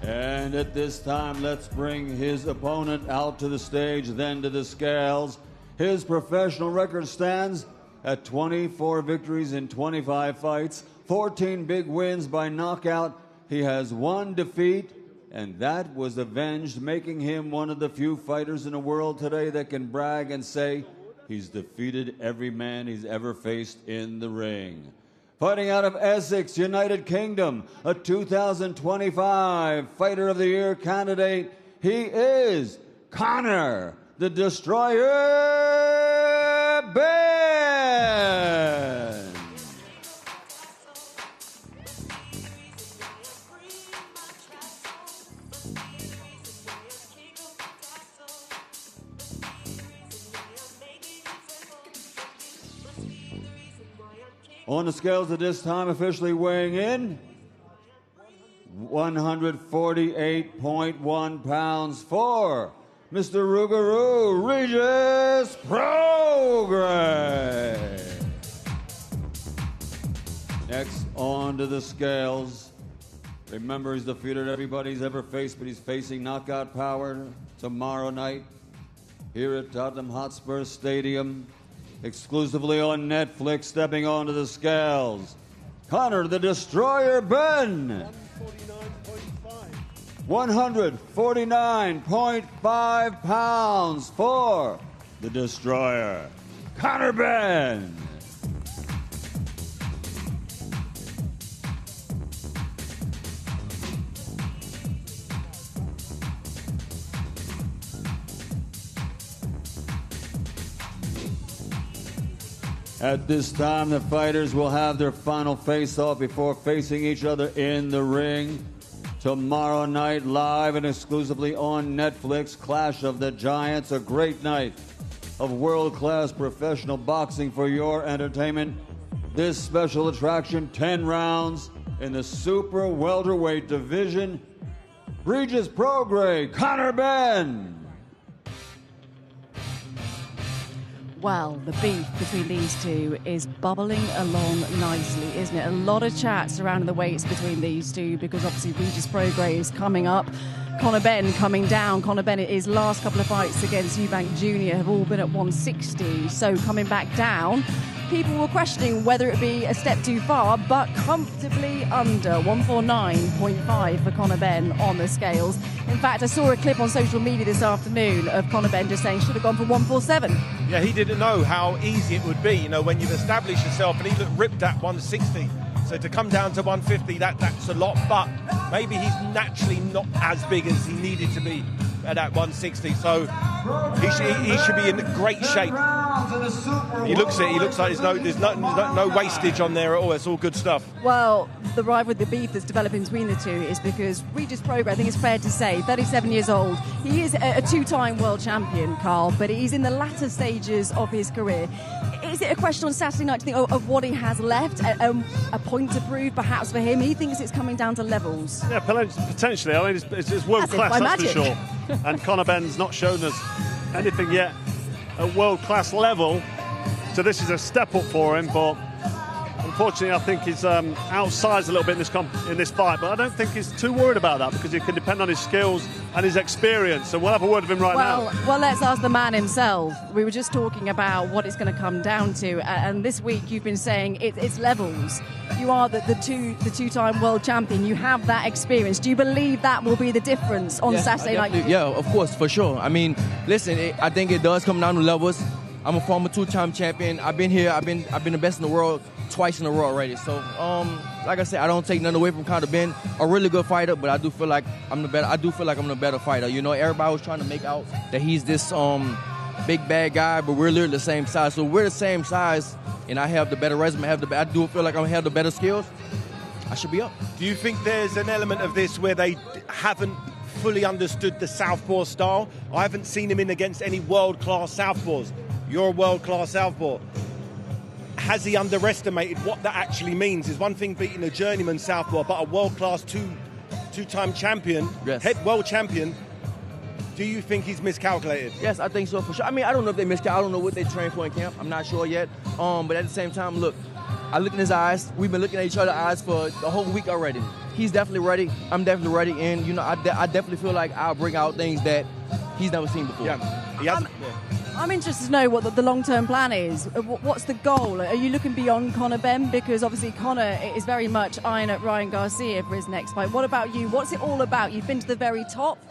And at this time, let's bring his opponent out to the stage, then to the scales. His professional record stands at 24 victories in 25 fights, 14 big wins by knockout. He has one defeat, and that was avenged, making him one of the few fighters in the world today that can brag and say he's defeated every man he's ever faced in the ring. Fighting out of Essex, United Kingdom, a 2025 Fighter of the Year candidate, he is Conor the Destroyer Benn. On the scales at this time, officially weighing in, 148.1 pounds for Mr. Rougarou Regis Prograis. Next, on to the scales. Remember, he's defeated everybody he's ever faced, but he's facing knockout power tomorrow night here at Tottenham Hotspur Stadium. Exclusively on Netflix, stepping onto the scales, Conor the Destroyer Benn. 149.5 pounds for the Destroyer, Conor Benn. At this time, the fighters will have their final face-off before facing each other in the ring. Tomorrow night, live and exclusively on Netflix, Clash of the Giants, a great night of world-class professional boxing for your entertainment. This special attraction, 10 rounds in the super welterweight division. Regis Prograis, Conor Benn. Well, the beef between these two is bubbling along nicely, isn't it? A lot of chat surrounding the weights between these two because obviously Regis Prograis is coming up. Conor Benn coming down. Conor Benn, his last couple of fights against Eubank Jr. have all been at 160, so coming back down. People were questioning whether it would be a step too far, but comfortably under 149.5 for Conor Benn on the scales. In fact, I saw a clip on social media this afternoon of Conor Benn just saying should have gone for 147. Yeah, he didn't know how easy it would be, you know, when you've established yourself, and he looked ripped at 160. So to come down to 150, that's a lot, but maybe he's naturally not as big as he needed to be at that 160. So he should be in great shape. He looks it. He looks like there's no wastage on there at all. It's all good stuff. Well, the rivalry, the beef that's developing between the two is because Regis Prograis, I think it's fair to say, 37 years old. He is a two-time world champion, Carl, but he's in the latter stages of his career. Is it a question on Saturday night to think of what he has left, a point to prove perhaps for him? He thinks it's coming down to levels. Yeah, potentially. I mean, it's world class, that's for sure. And Conor Benn's not shown us anything yet at world class level, so this is a step up for him. But unfortunately, I think he's outsized a little bit in this fight. But I don't think he's too worried about that because he can depend on his skills and his experience. So we'll have a word with him now. Well, let's ask the man himself. We were just talking about what it's going to come down to, and this week you've been saying it's levels. You are the two-time world champion. You have that experience. Do you believe that will be the difference on Saturday night? Yeah, of course, for sure. I mean, listen, I think it does come down to levels. I'm a former two-time champion. I've been here. I've been the best in the world twice in a row already. So, like I said, I don't take nothing away from Conor Benn. A really good fighter, but I do feel like I'm the better. I do feel like I'm the better fighter. You know, everybody was trying to make out that he's this big bad guy, but we're literally the same size. So we're the same size, and I have the better resume. I do feel like I have the better skills. I should be up. Do you think there's an element of this where they haven't fully understood the southpaw style? I haven't seen him in against any world-class southpaws. You're a world-class southpaw. Has he underestimated what that actually means? Is one thing beating a journeyman southpaw, but a world-class two-time champion, head world champion, do you think he's miscalculated? Yes, I think so for sure. I mean, I don't know if they miscalculated. I don't know what they train for in camp. I'm not sure yet. But at the same time, look, I look in his eyes. We've been looking at each other's eyes for a whole week already. He's definitely ready. I'm definitely ready. And, you know, I definitely feel like I'll bring out things that he's never seen before. Yeah, he hasn't. I'm interested to know what the long-term plan is. What's the goal? Are you looking beyond Conor Benn? Because obviously Conor is very much eyeing at Ryan Garcia for his next fight. What about you? What's it all about? You've been to the very top.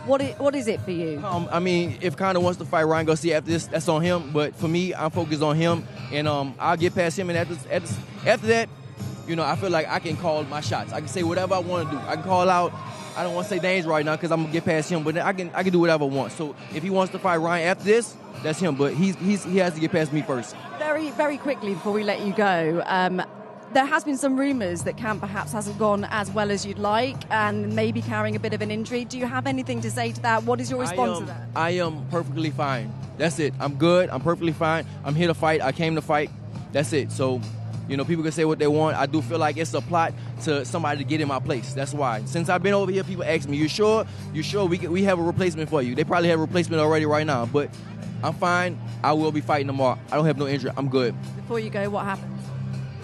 What is it for you? I mean, if Conor wants to fight Ryan Garcia after this, that's on him. But for me, I'm focused on him, and I'll get past him. And after that, you know, I feel like I can call my shots. I can say whatever I want to do. I can call out. I don't want to say names right now because I'm gonna get past him, but I can do whatever I want. So if he wants to fight Ryan after this, that's him. But he has to get past me first. Very, very quickly before we let you go. There has been some rumours that camp perhaps hasn't gone as well as you'd like and maybe carrying a bit of an injury. Do you have anything to say to that? What is your response to that? I am perfectly fine. That's it. I'm good. I'm perfectly fine. I'm here to fight. I came to fight. That's it. So, you know, people can say what they want. I do feel like it's a plot to somebody to get in my place. That's why. Since I've been over here, people ask me, you sure we have a replacement for you? They probably have a replacement already right now, but I'm fine. I will be fighting tomorrow. I don't have no injury. I'm good. Before you go, what happens?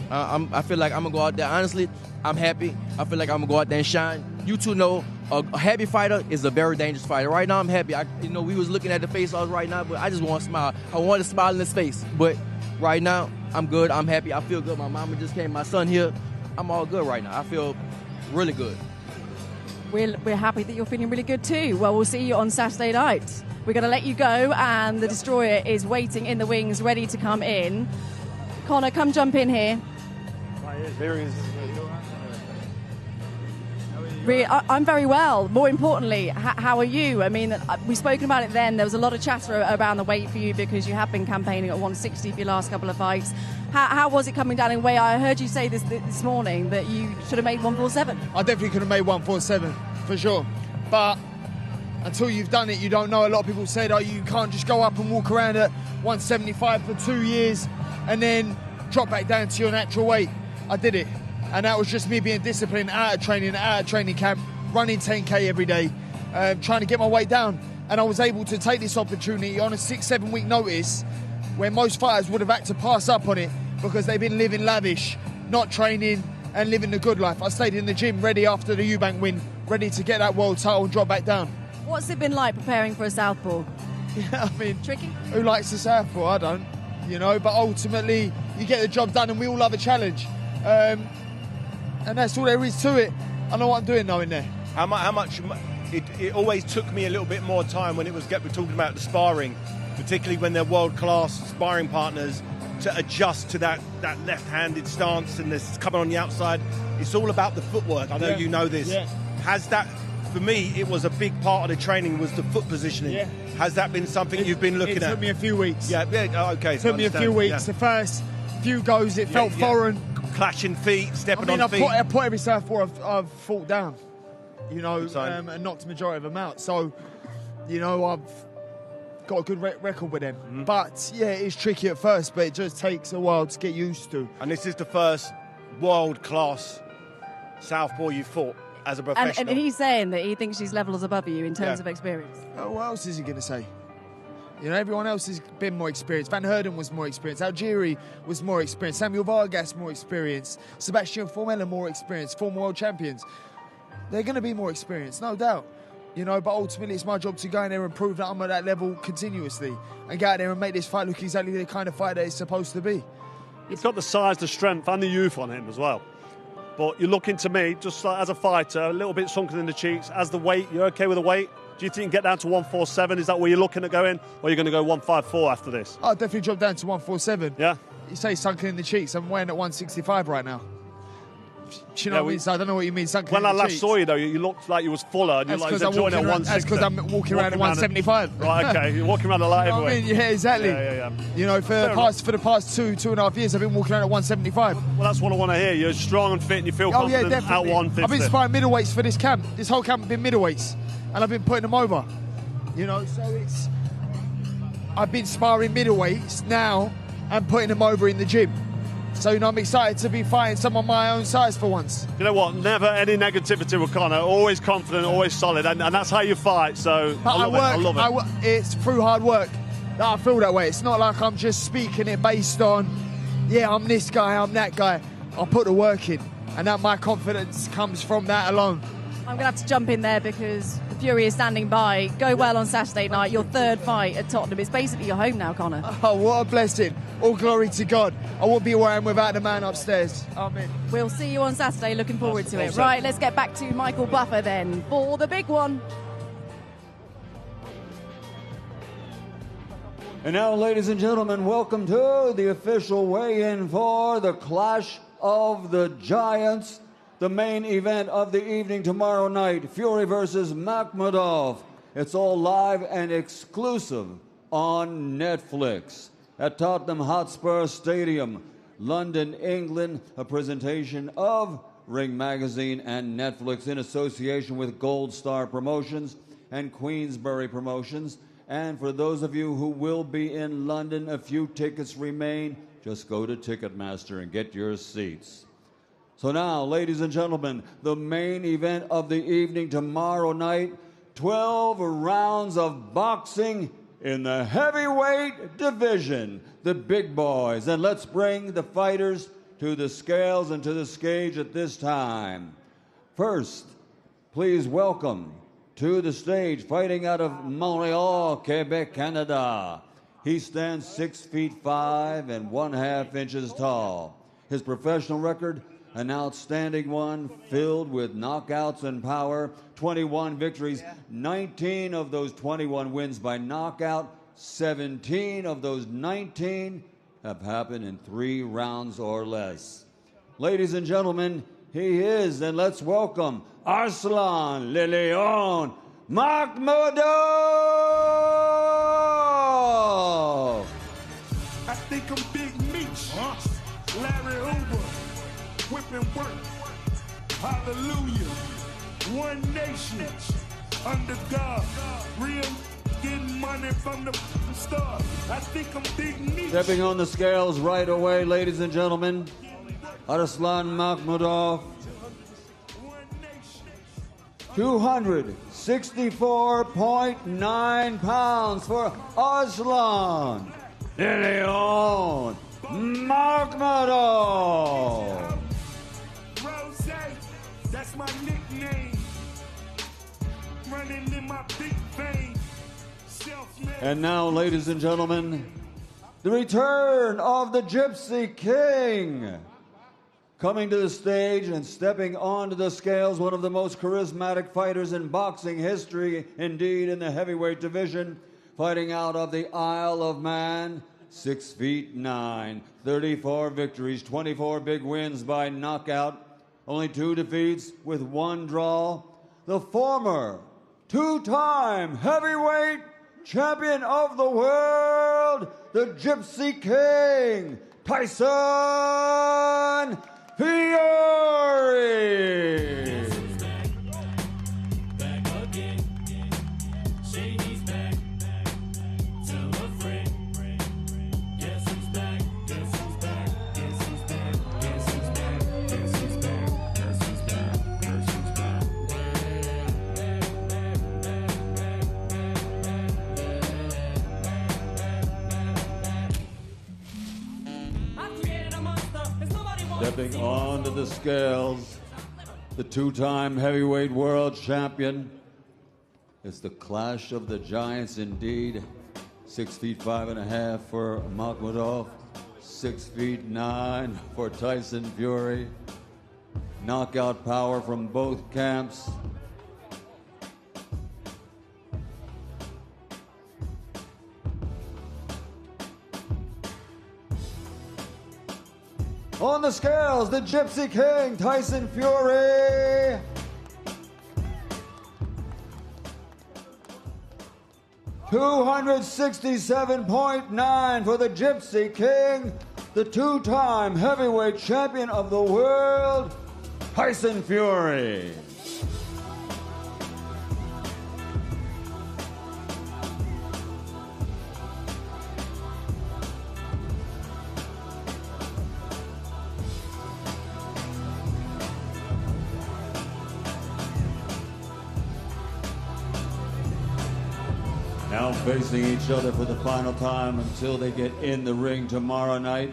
I feel like I'm going to go out there. Honestly, I'm happy. I feel like I'm going to go out there and shine. You two know a happy fighter is a very dangerous fighter. Right now, I'm happy. We was looking at the face-offs right now, but I just want to smile. I want to smile in his face. But right now, I'm good. I'm happy. I feel good. My mama just came. My son here. I'm all good right now. I feel really good. We're happy that you're feeling really good too. Well, we'll see you on Saturday night. We're going to let you go, and the Destroyer is waiting in the wings, ready to come in. Conor, come jump in here. There he is. I'm very well. More importantly, how are you? I mean, we've spoken about it then. There was a lot of chatter around the weight for you because you have been campaigning at 160 for your last couple of fights. How was it coming down in weight? I heard you say this morning that you should have made 147. I definitely could have made 147, for sure. But until you've done it, you don't know. A lot of people said, oh, you can't just go up and walk around at 175 for 2 years and then drop back down to your natural weight. I did it. And that was just me being disciplined, out of training camp, running 10K every day, trying to get my weight down. And I was able to take this opportunity on a 6-7 week notice where most fighters would have had to pass up on it because they've been living lavish, not training and living the good life. I stayed in the gym ready after the Eubank win, ready to get that world title and drop back down. What's it been like preparing for a southpaw? Yeah, I mean, tricky? Who likes the southpaw? I don't, but ultimately you get the job done and we all love a challenge. And that's all there is to it. I know what I'm doing now in there. How much? It always took me a little bit more time when we're talking about the sparring, particularly when they're world-class sparring partners, to adjust to that left-handed stance and this coming on the outside. It's all about the footwork. I know you know this. Yeah. Has that, for me, it was a big part of the training was the foot positioning. Yeah. Has that been something you've been looking at? It took me a few weeks. Yeah, okay. It took me a few weeks. Yeah. The first few goes, it felt foreign. Clashing feet, stepping on feet. I put every southpaw I've fought down, and knocked the majority of them out. So, I've got a good record with them. Mm-hmm. But, yeah, it's tricky at first, but it just takes a while to get used to. And this is the first world-class southpaw you fought as a professional. And he's saying that he thinks he's levels above you in terms of experience. Oh, what else is he going to say? Everyone else has been more experienced. Van Herden was more experienced. Algieri was more experienced. Samuel Vargas more experienced. Sebastian Formella more experienced. Former world champions. They're going to be more experienced, no doubt. But ultimately it's my job to go in there and prove that I'm at that level continuously and go out there and make this fight look exactly the kind of fight that it's supposed to be. You've got the size, the strength and the youth on him as well. But you're looking to me, just like as a fighter, a little bit sunken in the cheeks. As the weight, you're okay with the weight? Do you think you can get down to 147? Is that where you're looking at going? Or are you going to go 154 after this? I'll definitely drop down to 147. Yeah? You say sunken in the cheeks. I'm weighing at 165 right now. Do you know what I mean? So I don't know what you mean sunken in the cheeks. When I last saw you, though, you looked like you was fuller. And that's because I'm walking around. That's because I'm walking around at 175. Right, okay. You're walking around a lot everywhere. Yeah, exactly. Yeah. For the past two and a half years, I've been walking around at 175. Well, that's what I want to hear. You're strong and fit and you feel confident at 150. I've been sparring middleweights for this camp. This whole camp has been middleweights. And I've been putting them over. So I've been sparring middleweights now and putting them over in the gym. So, I'm excited to be fighting someone my own size for once. You know what? Never any negativity with Conor. Always confident, always solid. And that's how you fight. So, I love it. It's through hard work that I feel that way. It's not like I'm just speaking it based on, I'm this guy, I'm that guy. I put the work in. And that my confidence comes from that alone. I'm going to have to jump in there because the Fury is standing by. Go well on Saturday night, your third fight at Tottenham. It's basically your home now, Conor. Oh, what a blessing. All glory to God. I won't be where I am without the man upstairs. Amen. We'll see you on Saturday. Looking forward to it. Right, let's get back to Michael Buffer then for the big one. And now, ladies and gentlemen, welcome to the official weigh-in for the Clash of the Giants. The main event of the evening tomorrow night, Fury versus Makhmudov. It's all live and exclusive on Netflix at Tottenham Hotspur Stadium, London, England, a presentation of Ring Magazine and Netflix in association with Gold Star Promotions and Queensberry Promotions. And for those of you who will be in London, a few tickets remain. Just go to Ticketmaster and get your seats. So now, ladies and gentlemen, the main event of the evening tomorrow night, 12 rounds of boxing in the heavyweight division, the big boys. And let's bring the fighters to the scales and to the stage at this time. First, please welcome to the stage, fighting out of Montreal, Quebec, Canada. He stands 6'5" and 1/2 inches tall. His professional record, an outstanding one, filled with knockouts and power. 21 victories, 19 of those 21 wins by knockout. 17 of those 19 have happened in 3 rounds or less. Ladies and gentlemen, he is, and let's welcome Arslan Le Leon Makhmudov. I think I'm Big Meech, Larry Hoover, whipping work. Hallelujah. One nation under God. Real getting money from the start. I think I'm Big Meech. Stepping on the scales right away, ladies and gentlemen, Arslan Makhmudov. 264.9 pounds for Arslan Le Leon Makhmudov. Rose, that's my nickname. Running in my big vein. And now, ladies and gentlemen, the return of the Gypsy King. Coming to the stage and stepping onto the scales, one of the most charismatic fighters in boxing history, indeed in the heavyweight division, fighting out of the Isle of Man, 6'9", 34 victories, 24 big wins by knockout, only 2 defeats with 1 draw. The former 2-time heavyweight champion of the world, the Gypsy King, Tyson Fury. Stepping onto the scales, the 2-time heavyweight world champion. It's the clash of the giants indeed. 6'5.5" for Makhmudov, 6'9" for Tyson Fury. Knockout power from both camps. On the scales, the Gypsy King, Tyson Fury. $267.9 for the Gypsy King, the 2-time heavyweight champion of the world, Tyson Fury. Now facing each other for the final time until they get in the ring tomorrow night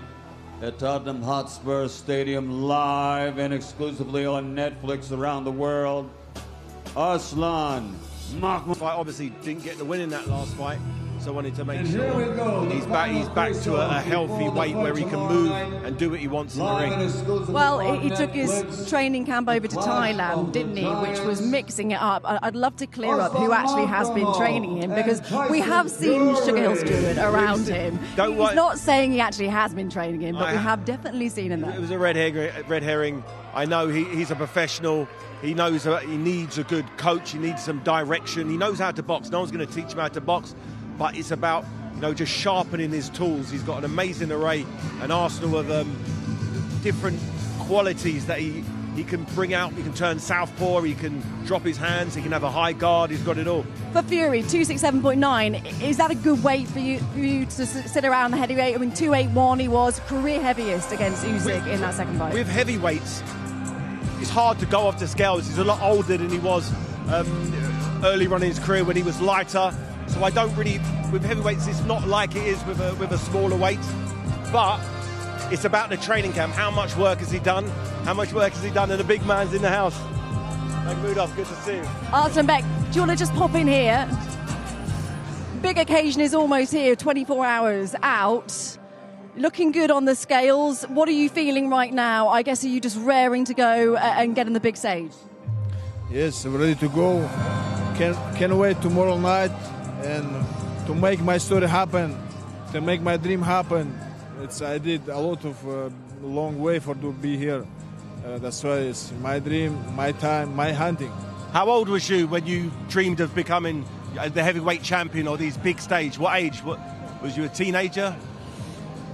at Tottenham Hotspur Stadium, live and exclusively on Netflix around the world. Arslan Makhmudov obviously didn't get the win in that last fight, so I wanted to make sure he's back to a healthy weight where he can move and do what he wants in the ring. Well, he took his training camp over to Thailand, didn't he, which was mixing it up. I'd love to clear up who actually has been training him, because we have seen Sugar Hill Stewart around him. He's not saying he actually has been training him, but we have definitely seen him there. It was a red herring. I know he's a professional. He knows he needs a good coach. He needs some direction. He knows how to box. No one's going to teach him how to box. But it's about, just sharpening his tools. He's got an amazing array, an arsenal of different qualities that he can bring out. He can turn southpaw, he can drop his hands, he can have a high guard, he's got it all. For Fury, 267.9, is that a good weight for you to sit around the heavyweight? I mean, 281 he was, career heaviest against Usyk in that second fight. With heavyweights, it's hard to go off the scales. He's a lot older than he was early on in his career when he was lighter. So I don't really, with heavyweights, it's not like it is with a smaller weight. But it's about the training camp. How much work has he done? How much work has he done? And the big man's in the house. Makhmudov, good to see you. Arslanbek, do you want to just pop in here? Big occasion is almost here, 24 hours out. Looking good on the scales. What are you feeling right now? I guess, are you just raring to go and get on the big stage? Yes, I'm ready to go. Can't wait tomorrow night and to make my story happen, to make my dream happen. I did a lot of long way to be here. That's why it's my dream, my time, my hunting. How old was you when you dreamed of becoming the heavyweight champion or these big stage? What age? What, was you a teenager?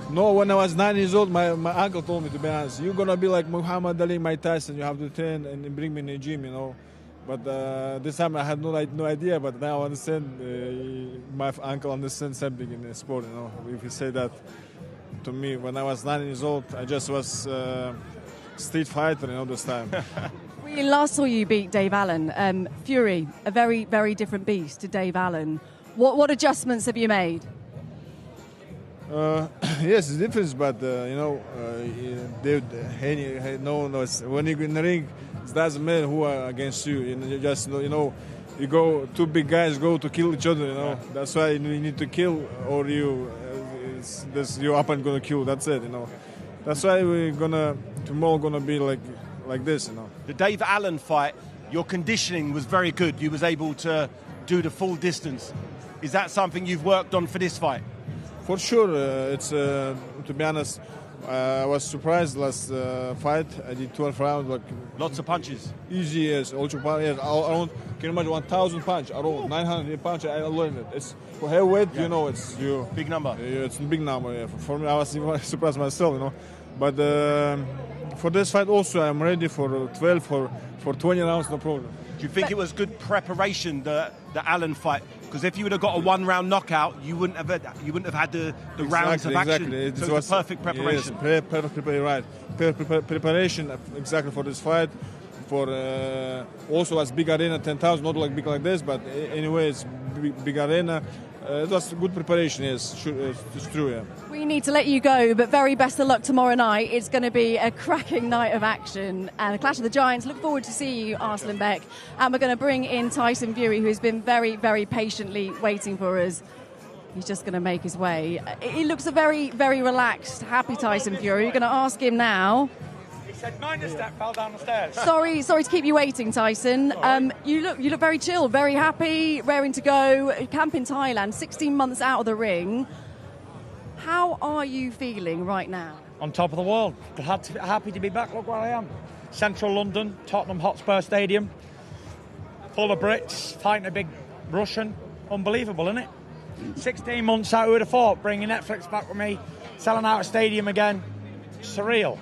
No, when I was 9 years old, my uncle told me, to be honest, you're gonna be like Muhammad Ali, Mike Tyson. You have to train and bring me in the gym, you know. But this time I had no idea. But now I understand. My uncle understands something in the sport, you know. If you say that to me, when I was 9 years old, I just was street fighter, you know, this time. We last saw you beat Dave Allen. Fury, a very, very different beast to Dave Allen. What adjustments have you made? Yes, it's different, but you know, no one knows. When you go in the ring, it doesn't matter who are against you. You just you know, you go, two big guys go to kill each other. You know, that's why you need to kill, or you, your opponent gonna kill. That's it. You know, that's why we're tomorrow gonna be like this. You know, the Dave Allen fight, your conditioning was very good. You was able to do the full distance. Is that something you've worked on for this fight? For sure, it's to be honest, I was surprised last fight. I did 12 rounds, lots of punches. Easy, yes. Also, yes. Around, can you imagine 1,000 punch? Around 900 punch. I learned it. It's for heavyweight, you know, it's big number. It's a big number. Yeah. For me, I was surprised myself, you know. But for this fight also, I'm ready for 12 for 20 rounds, no problem. Do you think it was good preparation, the Allen fight? Because if you would have got a one-round knockout, you wouldn't have had the rounds of action. Exactly. So it was perfect preparation. Yes, perfect, right. Preparation exactly for this fight. For also as big arena, 10,000, not like big like this, but anyway, it's big arena. It was good preparation. Yes, it's true. Yeah. We need to let you go, but very best of luck tomorrow night. It's going to be a cracking night of action and a clash of the giants. Look forward to seeing you, Arslanbek. And we're going to bring in Tyson Fury, who's been very, very patiently waiting for us. He's just going to make his way. He looks a very, very relaxed, happy Tyson Fury. You're going to ask him now. He said, mind the step, fell down the stairs. Sorry to keep you waiting, Tyson. You look very chill, very happy, raring to go. Camp in Thailand, 16 months out of the ring. How are you feeling right now? On top of the world. Happy to be back. Look where I am. Central London, Tottenham Hotspur Stadium. Full of Brits, fighting a big Russian. Unbelievable, isn't it? 16 months out, who would have thought, bringing Netflix back with me, selling out a stadium again. Surreal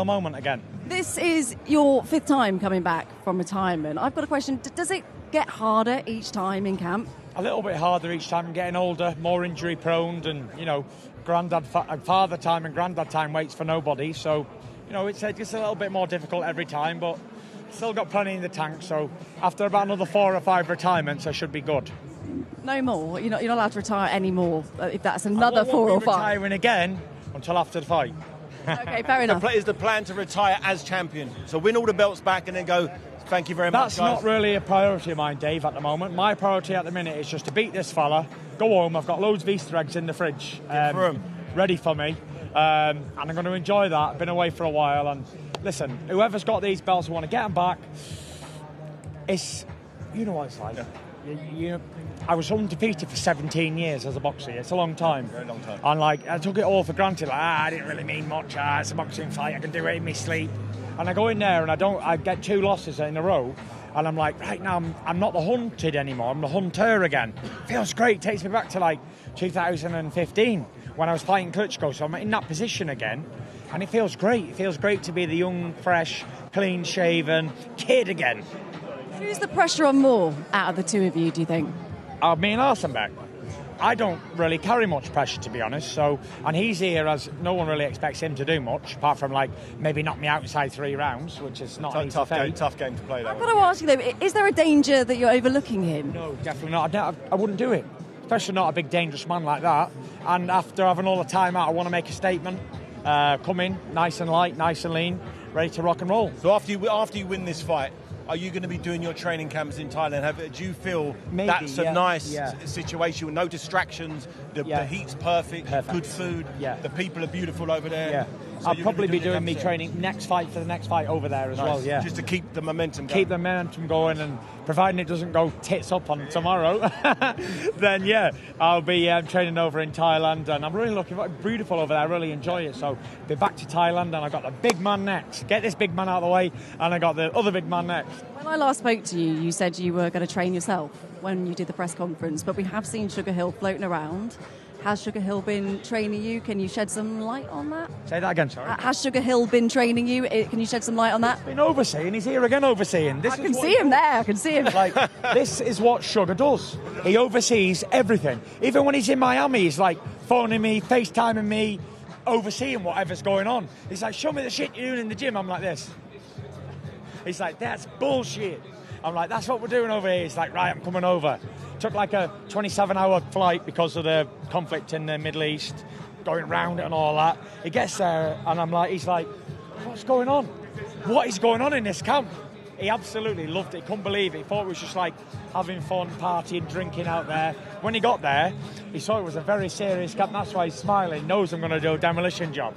moment again. This is your 5th time coming back from retirement. I've got a question. Does it get harder each time in camp? A little bit harder each time. I'm getting older, more injury prone, and you know, father time and granddad time waits for nobody. So, you know, it's just a little bit more difficult every time, but still got plenty in the tank. So after about another 4 or 5 retirements, I should be good. No more. You're not allowed to retire anymore. If that's another 4 or 5. Retiring again until after the fight. Okay, fair enough. Is the plan to retire as champion? So win all the belts back and then go, thank you very much, guys. That's not really a priority of mine, Dave, at the moment. My priority at the minute is just to beat this fella, go home. I've got loads of Easter eggs in the fridge ready for me. And I'm going to enjoy that. I've been away for a while. And listen, whoever's got these belts, I want to get them back. You know what it's like. Yeah. I was undefeated for 17 years as a boxer. It's a long time. Very long time. And I took it all for granted. I didn't really mean much. It's a boxing fight. I can do it in my sleep. And I go in there and I get 2 losses in a row. And I'm like, right now, I'm not the hunted anymore. I'm the hunter again. Feels great. It takes me back to 2015 when I was fighting Klitschko. So I'm in that position again. And it feels great. It feels great to be the young, fresh, clean-shaven kid again. Who's the pressure on more out of the two of you, do you think? Me and Arslanbek. I don't really carry much pressure, to be honest. And he's here as no one really expects him to do much, apart from maybe knock me out inside 3 rounds, which is not an easy feat. Tough game to play. I've got to ask you though, is there a danger that you're overlooking him? No, definitely not. I wouldn't do it, especially not a big dangerous man like that. And after having all the time out, I want to make a statement. Come in nice and light, nice and lean, ready to rock and roll. So after you win this fight, are you going to be doing your training camps in Thailand? Do you feel that's a nice situation with no distractions? The heat's perfect, good food, the people are beautiful over there? Yeah. I'll probably be doing me training next fight for the next fight over there as well, yeah. Just to keep the momentum going. Keep the momentum going, and providing it doesn't go tits up on tomorrow, then yeah, I'll be training over in Thailand, and I'm really looking for it. Beautiful over there, I really enjoy it. So be back to Thailand, and I got the big man next. Get this big man out of the way, and I got the other big man next. When I last spoke to you, you said you were going to train yourself when you did the press conference, but we have seen Sugar Hill floating around. Has Sugar Hill been training you? Can you shed some light on that? Say that again, sorry. Has Sugar Hill been training you? Can you shed some light on that? He's been overseeing. He's here again overseeing. I can see him there. I can see him. Like, this is what Sugar does. He oversees everything. Even when he's in Miami, he's like phoning me, FaceTiming me, overseeing whatever's going on. He's like, show me the shit you're doing in the gym. I'm like this. He's like, that's bullshit. I'm like, that's what we're doing over here. He's like, right, I'm coming over. Took like a 27-hour flight because of the conflict in the Middle East, going round it and all that. He gets there, and I'm like, he's like, what's going on? What is going on in this camp? He absolutely loved it. He couldn't believe it. He thought it was just like having fun, partying, drinking out there. When he got there, he saw it was a very serious camp. That's why he's smiling. Knows I'm going to do a demolition job.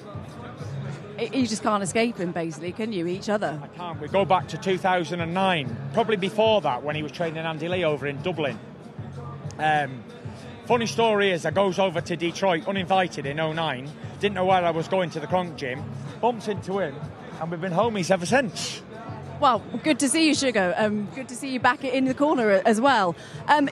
You just can't escape him, basically, can you? Each other. I can't. We go back to 2009. Probably before that, when he was training Andy Lee over in Dublin. Funny story is, I goes over to Detroit uninvited in 2009. Didn't know where I was going to the Kronk gym. Bumped into him, and we've been homies ever since. Well, good to see you, Sugar. Good to see you back in the corner as well.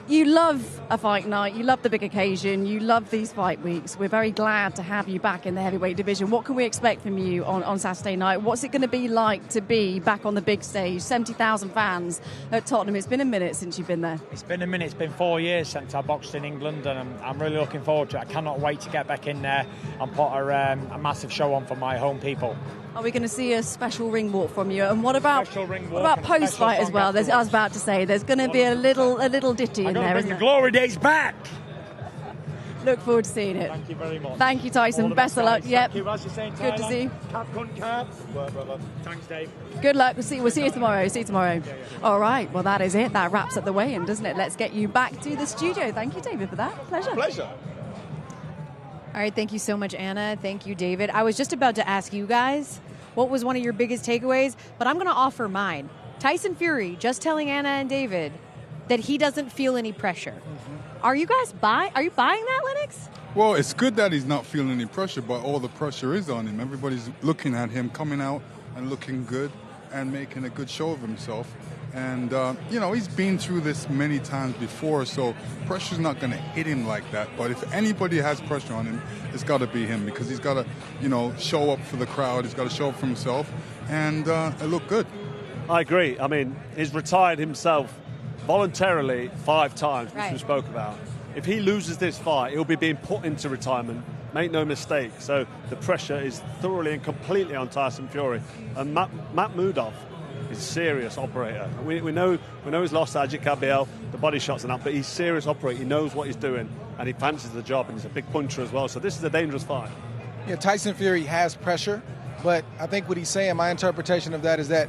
You love a fight night. You love the big occasion. You love these fight weeks. We're very glad to have you back in the heavyweight division. What can we expect from you on Saturday night? What's it going to be like to be back on the big stage? 70,000 fans at Tottenham. It's been a minute since you've been there. It's been a minute. It's been 4 years since I boxed in England, and I'm really looking forward to it. I cannot wait to get back in there and put a massive show on for my home people. Are we going to see a special ring walk from you? And what about post-fight as well? I was about to say, there's going to be a little ditty in there, isn't the there? glory days back. Look forward to seeing it. Thank you very much. Thank you, Tyson. Best of luck. Yep. Thank you. As you're saying, good to see you. Thanks, Dave. Good luck. We'll see you tomorrow. See you tomorrow. All right. Well, that is it. That wraps up the weigh-in, doesn't it? Let's get you back to the studio. Thank you, David, for that. Pleasure. Pleasure. All right. Thank you so much, Anna. Thank you, David. I was just about to ask you guys what was one of your biggest takeaways, but I'm going to offer mine. Tyson Fury just telling Anna and David that he doesn't feel any pressure. Mm-hmm. Are you guys buying that, Lennox? Well, it's good that he's not feeling any pressure, but all the pressure is on him. Everybody's looking at him coming out and looking good and making a good show of himself. And, he's been through this many times before, so pressure's not going to hit him like that. But if anybody has pressure on him, it's got to be him, because he's got to, show up for the crowd. He's got to show up for himself and look good. I agree. I mean, he's retired himself voluntarily 5 times, which we spoke about. If he loses this fight, he'll be being put into retirement. Make no mistake. So the pressure is thoroughly and completely on Tyson Fury. And Makhmudov is a serious operator. We know he's lost Ajit Kabiel, the body shots and that, but he's a serious operator. He knows what he's doing, and he fancies the job, and he's a big puncher as well. So this is a dangerous fight. Yeah, Tyson Fury has pressure, but I think what he's saying, my interpretation of that is that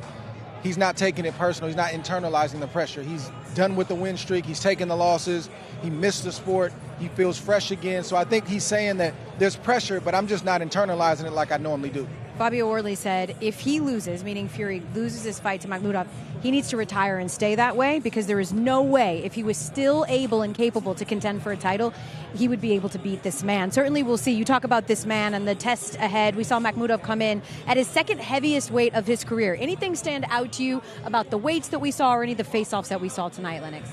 he's not taking it personal. He's not internalizing the pressure. He's done with the win streak. He's taken the losses. He missed the sport. He feels fresh again. So I think he's saying that there's pressure, but I'm just not internalizing it like I normally do. Fabio Worley said if he loses, meaning Fury loses his fight to Makhmudov, he needs to retire and stay that way, because there is no way, if he was still able and capable to contend for a title, he would be able to beat this man. Certainly we'll see. You talk about this man and the test ahead. We saw Makhmudov come in at his second heaviest weight of his career. Anything stand out to you about the weights that we saw or any of the face-offs that we saw tonight, Lennox?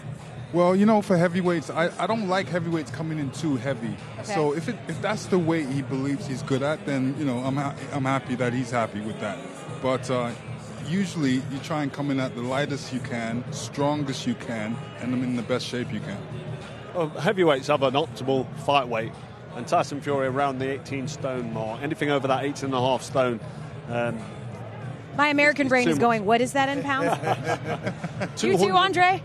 Well, for heavyweights, I don't like heavyweights coming in too heavy. Okay. So if that's the weight he believes he's good at, then I'm happy that he's happy with that. But usually you try and come in at the lightest you can, strongest you can, and in the best shape you can. Well, heavyweights have an optimal fight weight, and Tyson Fury around the 18 stone mark. Anything over that 18.5 stone. My American brain is going, what is that in pounds? You too, Andre?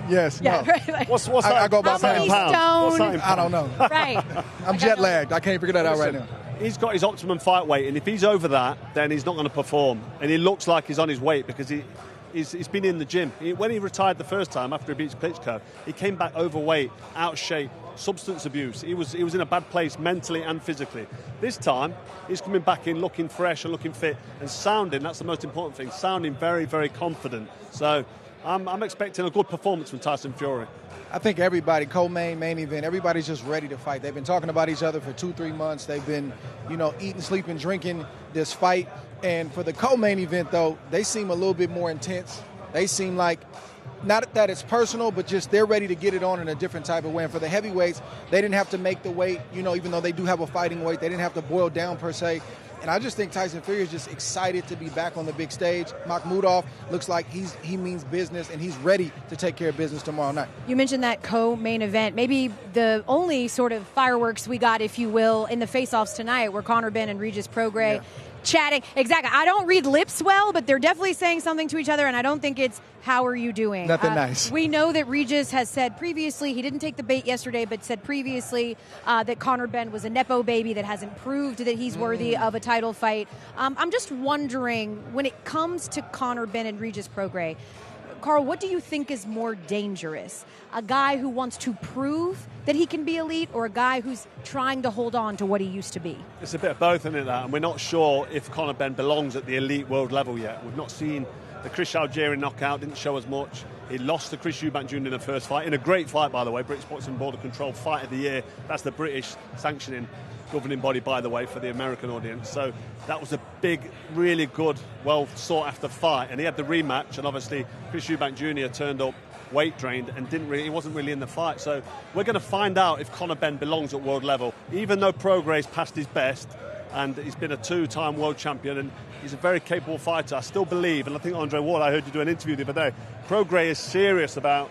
Yes. Yeah, no. right. What's that? I go by How many pounds. stone? What's that in I don't know. Right. I'm jet lagged. I can't figure that out right now. He's got his optimum fight weight, and if he's over that, then he's not going to perform. And he looks like he's on his weight, because he's been in the gym. When he retired the first time after he beat Klitschko, he came back overweight, out of shape, substance abuse. He was in a bad place mentally and physically. This time, he's coming back in looking fresh and looking fit and sounding, that's the most important thing, sounding very, very confident. So I'm expecting a good performance from Tyson Fury. I think everybody, co-main, main event, everybody's just ready to fight. They've been talking about each other for 2-3 months. They've been, eating, sleeping, drinking this fight. And for the co-main event, though, they seem a little bit more intense. They seem like, not that it's personal, but just they're ready to get it on in a different type of way. And for the heavyweights, they didn't have to make the weight, even though they do have a fighting weight, they didn't have to boil down per se. And I just think Tyson Fury is just excited to be back on the big stage. Makhmudov looks like he means business, and he's ready to take care of business tomorrow night. You mentioned that co-main event. Maybe the only sort of fireworks we got, if you will, in the face-offs tonight were Conor Benn and Regis Prograis chatting. Exactly. I don't read lips well, but they're definitely saying something to each other, and I don't think it's, how are you doing? Nothing nice. We know that Regis has said previously, he didn't take the bait yesterday, but said previously that Conor Benn was a Nepo baby that hasn't proved that he's worthy of a title fight. I'm just wondering, when it comes to Conor Benn and Regis Prograis, Carl, what do you think is more dangerous? A guy who wants to prove that he can be elite, or a guy who's trying to hold on to what he used to be? It's a bit of both, isn't it, that? And we're not sure if Conor Benn belongs at the elite world level yet. We've not seen the Chris Algieri knockout, didn't show us much. He lost to Chris Eubank Jr. in the first fight, in a great fight, by the way, British Boxing Board of Control Fight of the Year. That's the British sanctioning governing body, by the way, for the American audience. So that was a big, really good, well sought after fight. And he had the rematch, and obviously Chris Eubank Jr. turned up weight drained and he wasn't really in the fight. So we're going to find out if Conor Benn belongs at world level, even though Prograis passed his best and he's been a 2-time world champion and he's a very capable fighter. I still believe, and I think Andre Ward, I heard you do an interview the other day, Prograis is serious about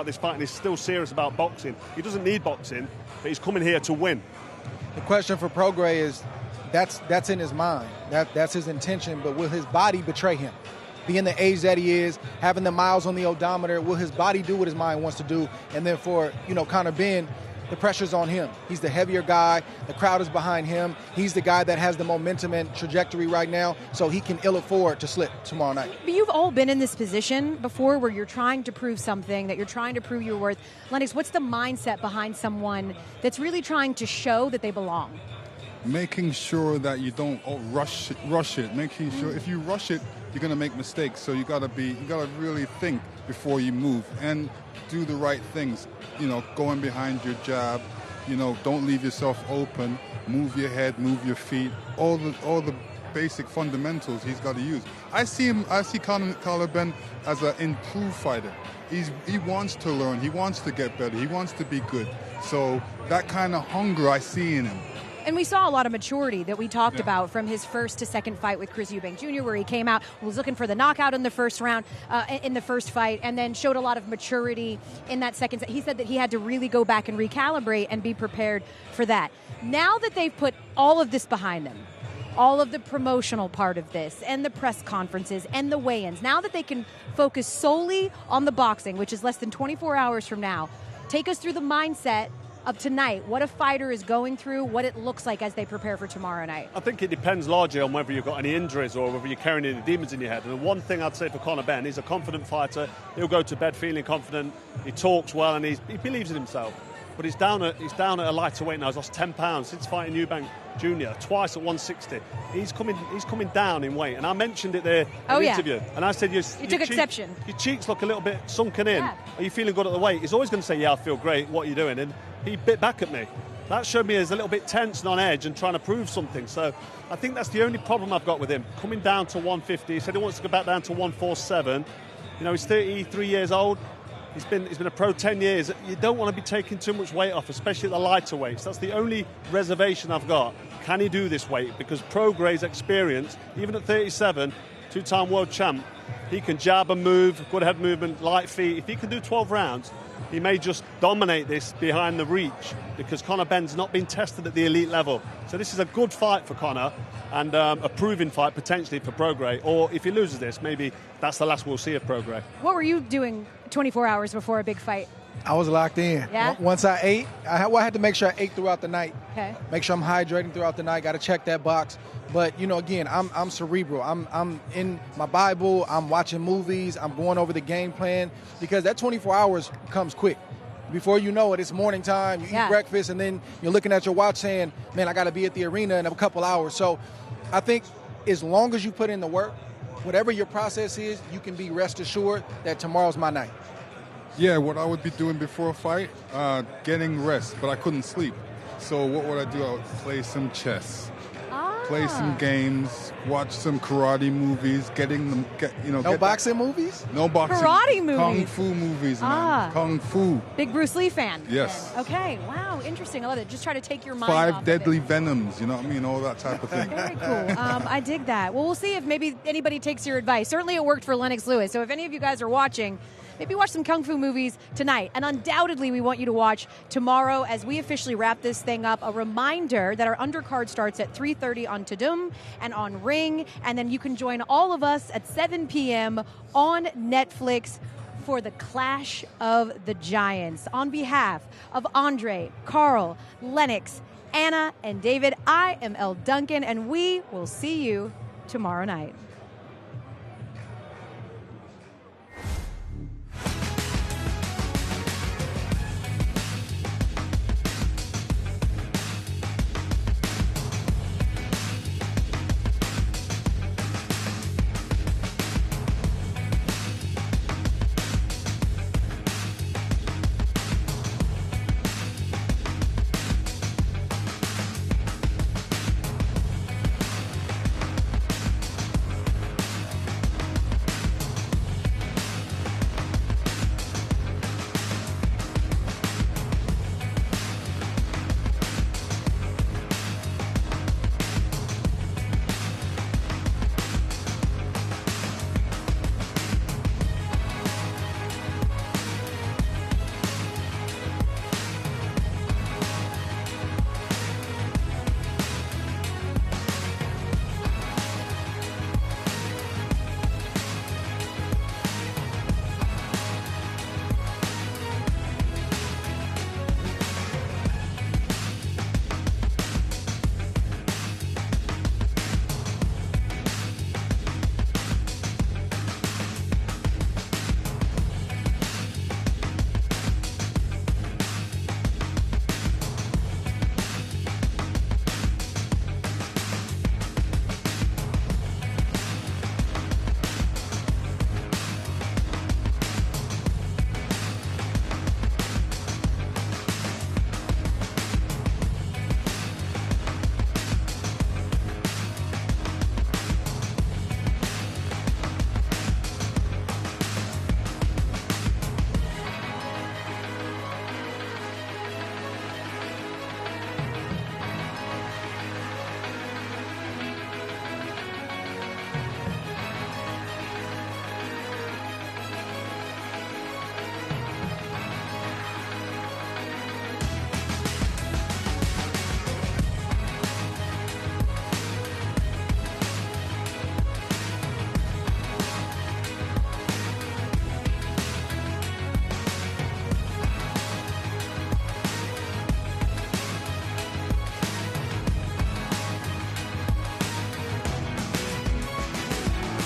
this fight, and he's still serious about boxing. He doesn't need boxing, but he's coming here to win. The question for Prograis is, that's in his mind. That's his intention, but will his body betray him? Being the age that he is, having the miles on the odometer, will his body do what his mind wants to do? And then for, Conor Benn, the pressure's on him. He's the heavier guy. The crowd is behind him. He's the guy that has the momentum and trajectory right now, so he can ill afford to slip tomorrow night. But you've all been in this position before where you're trying to prove something, that you're trying to prove your worth. Lennox, what's the mindset behind someone that's really trying to show that they belong? Making sure that you don't rush it. Making sure if you rush it, you're going to make mistakes. So you got to really think before you move and do the right things. Going behind your jab. Don't leave yourself open. Move your head, move your feet. All the basic fundamentals he's got to use. I see Conor Benn as an improved fighter. He wants to learn. He wants to get better. He wants to be good. So that kind of hunger I see in him. And we saw a lot of maturity that we talked about from his first to second fight with Chris Eubank Jr., where he came out, was looking for the knockout in the first round, in the first fight, and then showed a lot of maturity in that second. He said that he had to really go back and recalibrate and be prepared for that. Now that they've put all of this behind them, all of the promotional part of this and the press conferences and the weigh-ins, now that they can focus solely on the boxing, which is less than 24 hours from now, take us through the mindset of tonight, what a fighter is going through, what it looks like as they prepare for tomorrow night. I think it depends largely on whether you've got any injuries or whether you're carrying any demons in your head. And the one thing I'd say for Conor Benn, he's a confident fighter. He'll go to bed feeling confident. He talks well and he believes in himself. But he's down at a lighter weight now. He's lost 10 pounds since fighting Eubank Jr. twice at 160. He's coming down in weight. And I mentioned it there in the interview. And I said, you took exception. Your cheeks look a little bit sunken in. Yeah. Are you feeling good at the weight? He's always going to say, yeah, I feel great. What are you doing? And he bit back at me. That showed me as a little bit tense and on edge and trying to prove something. So I think that's the only problem I've got with him. Coming down to 150. He said he wants to go back down to 147. He's 33 years old. He's been a pro 10 years. You don't want to be taking too much weight off, especially at the lighter weights. That's the only reservation I've got. Can he do this weight? Because Prograis' experience, even at 37, two-time world champ, he can jab and move, good head movement, light feet. If he can do 12 rounds, he may just dominate this behind the reach because Conor Benn's not been tested at the elite level. So this is a good fight for Conor and a proving fight potentially for Prograis. Or if he loses this, maybe that's the last we'll see of Prograis. What were you doing 24 hours before a big fight? I was locked in. Yeah? Once I ate, I had to make sure I ate throughout the night. Okay. Make sure I'm hydrating throughout the night. Got to check that box. But, you know, again, I'm cerebral. I'm in my Bible. I'm watching movies. I'm going over the game plan because that 24 hours comes quick. Before you know it, it's morning time. You eat breakfast, and then you're looking at your watch saying, man, I got to be at the arena in a couple hours. So I think as long as you put in the work, whatever your process is, you can be rest assured that tomorrow's my night. Yeah, what I would be doing before a fight, getting rest, but I couldn't sleep. So what would I do? I would play some chess, play some games, watch some karate movies, No boxing movies? No boxing. Karate movies. Kung fu movies, man. Kung fu. Big Bruce Lee fan. Yes. Okay. Wow. Interesting. I love it. Just try to take your mind off 5 of deadly it. venoms, you know what I mean? All that type of thing. Very cool. I dig that. Well, we'll see if maybe anybody takes your advice. Certainly it worked for Lennox Lewis. So if any of you guys are watching, maybe watch some Kung Fu movies tonight. And undoubtedly, we want you to watch tomorrow as we officially wrap this thing up. A reminder that our undercard starts at 3:30 on Tudum and on Ring. And then you can join all of us at 7 p.m. on Netflix for the Clash of the Giants. On behalf of Andre, Carl, Lennox, Anna, and David, I am Elle Duncan, and we will see you tomorrow night.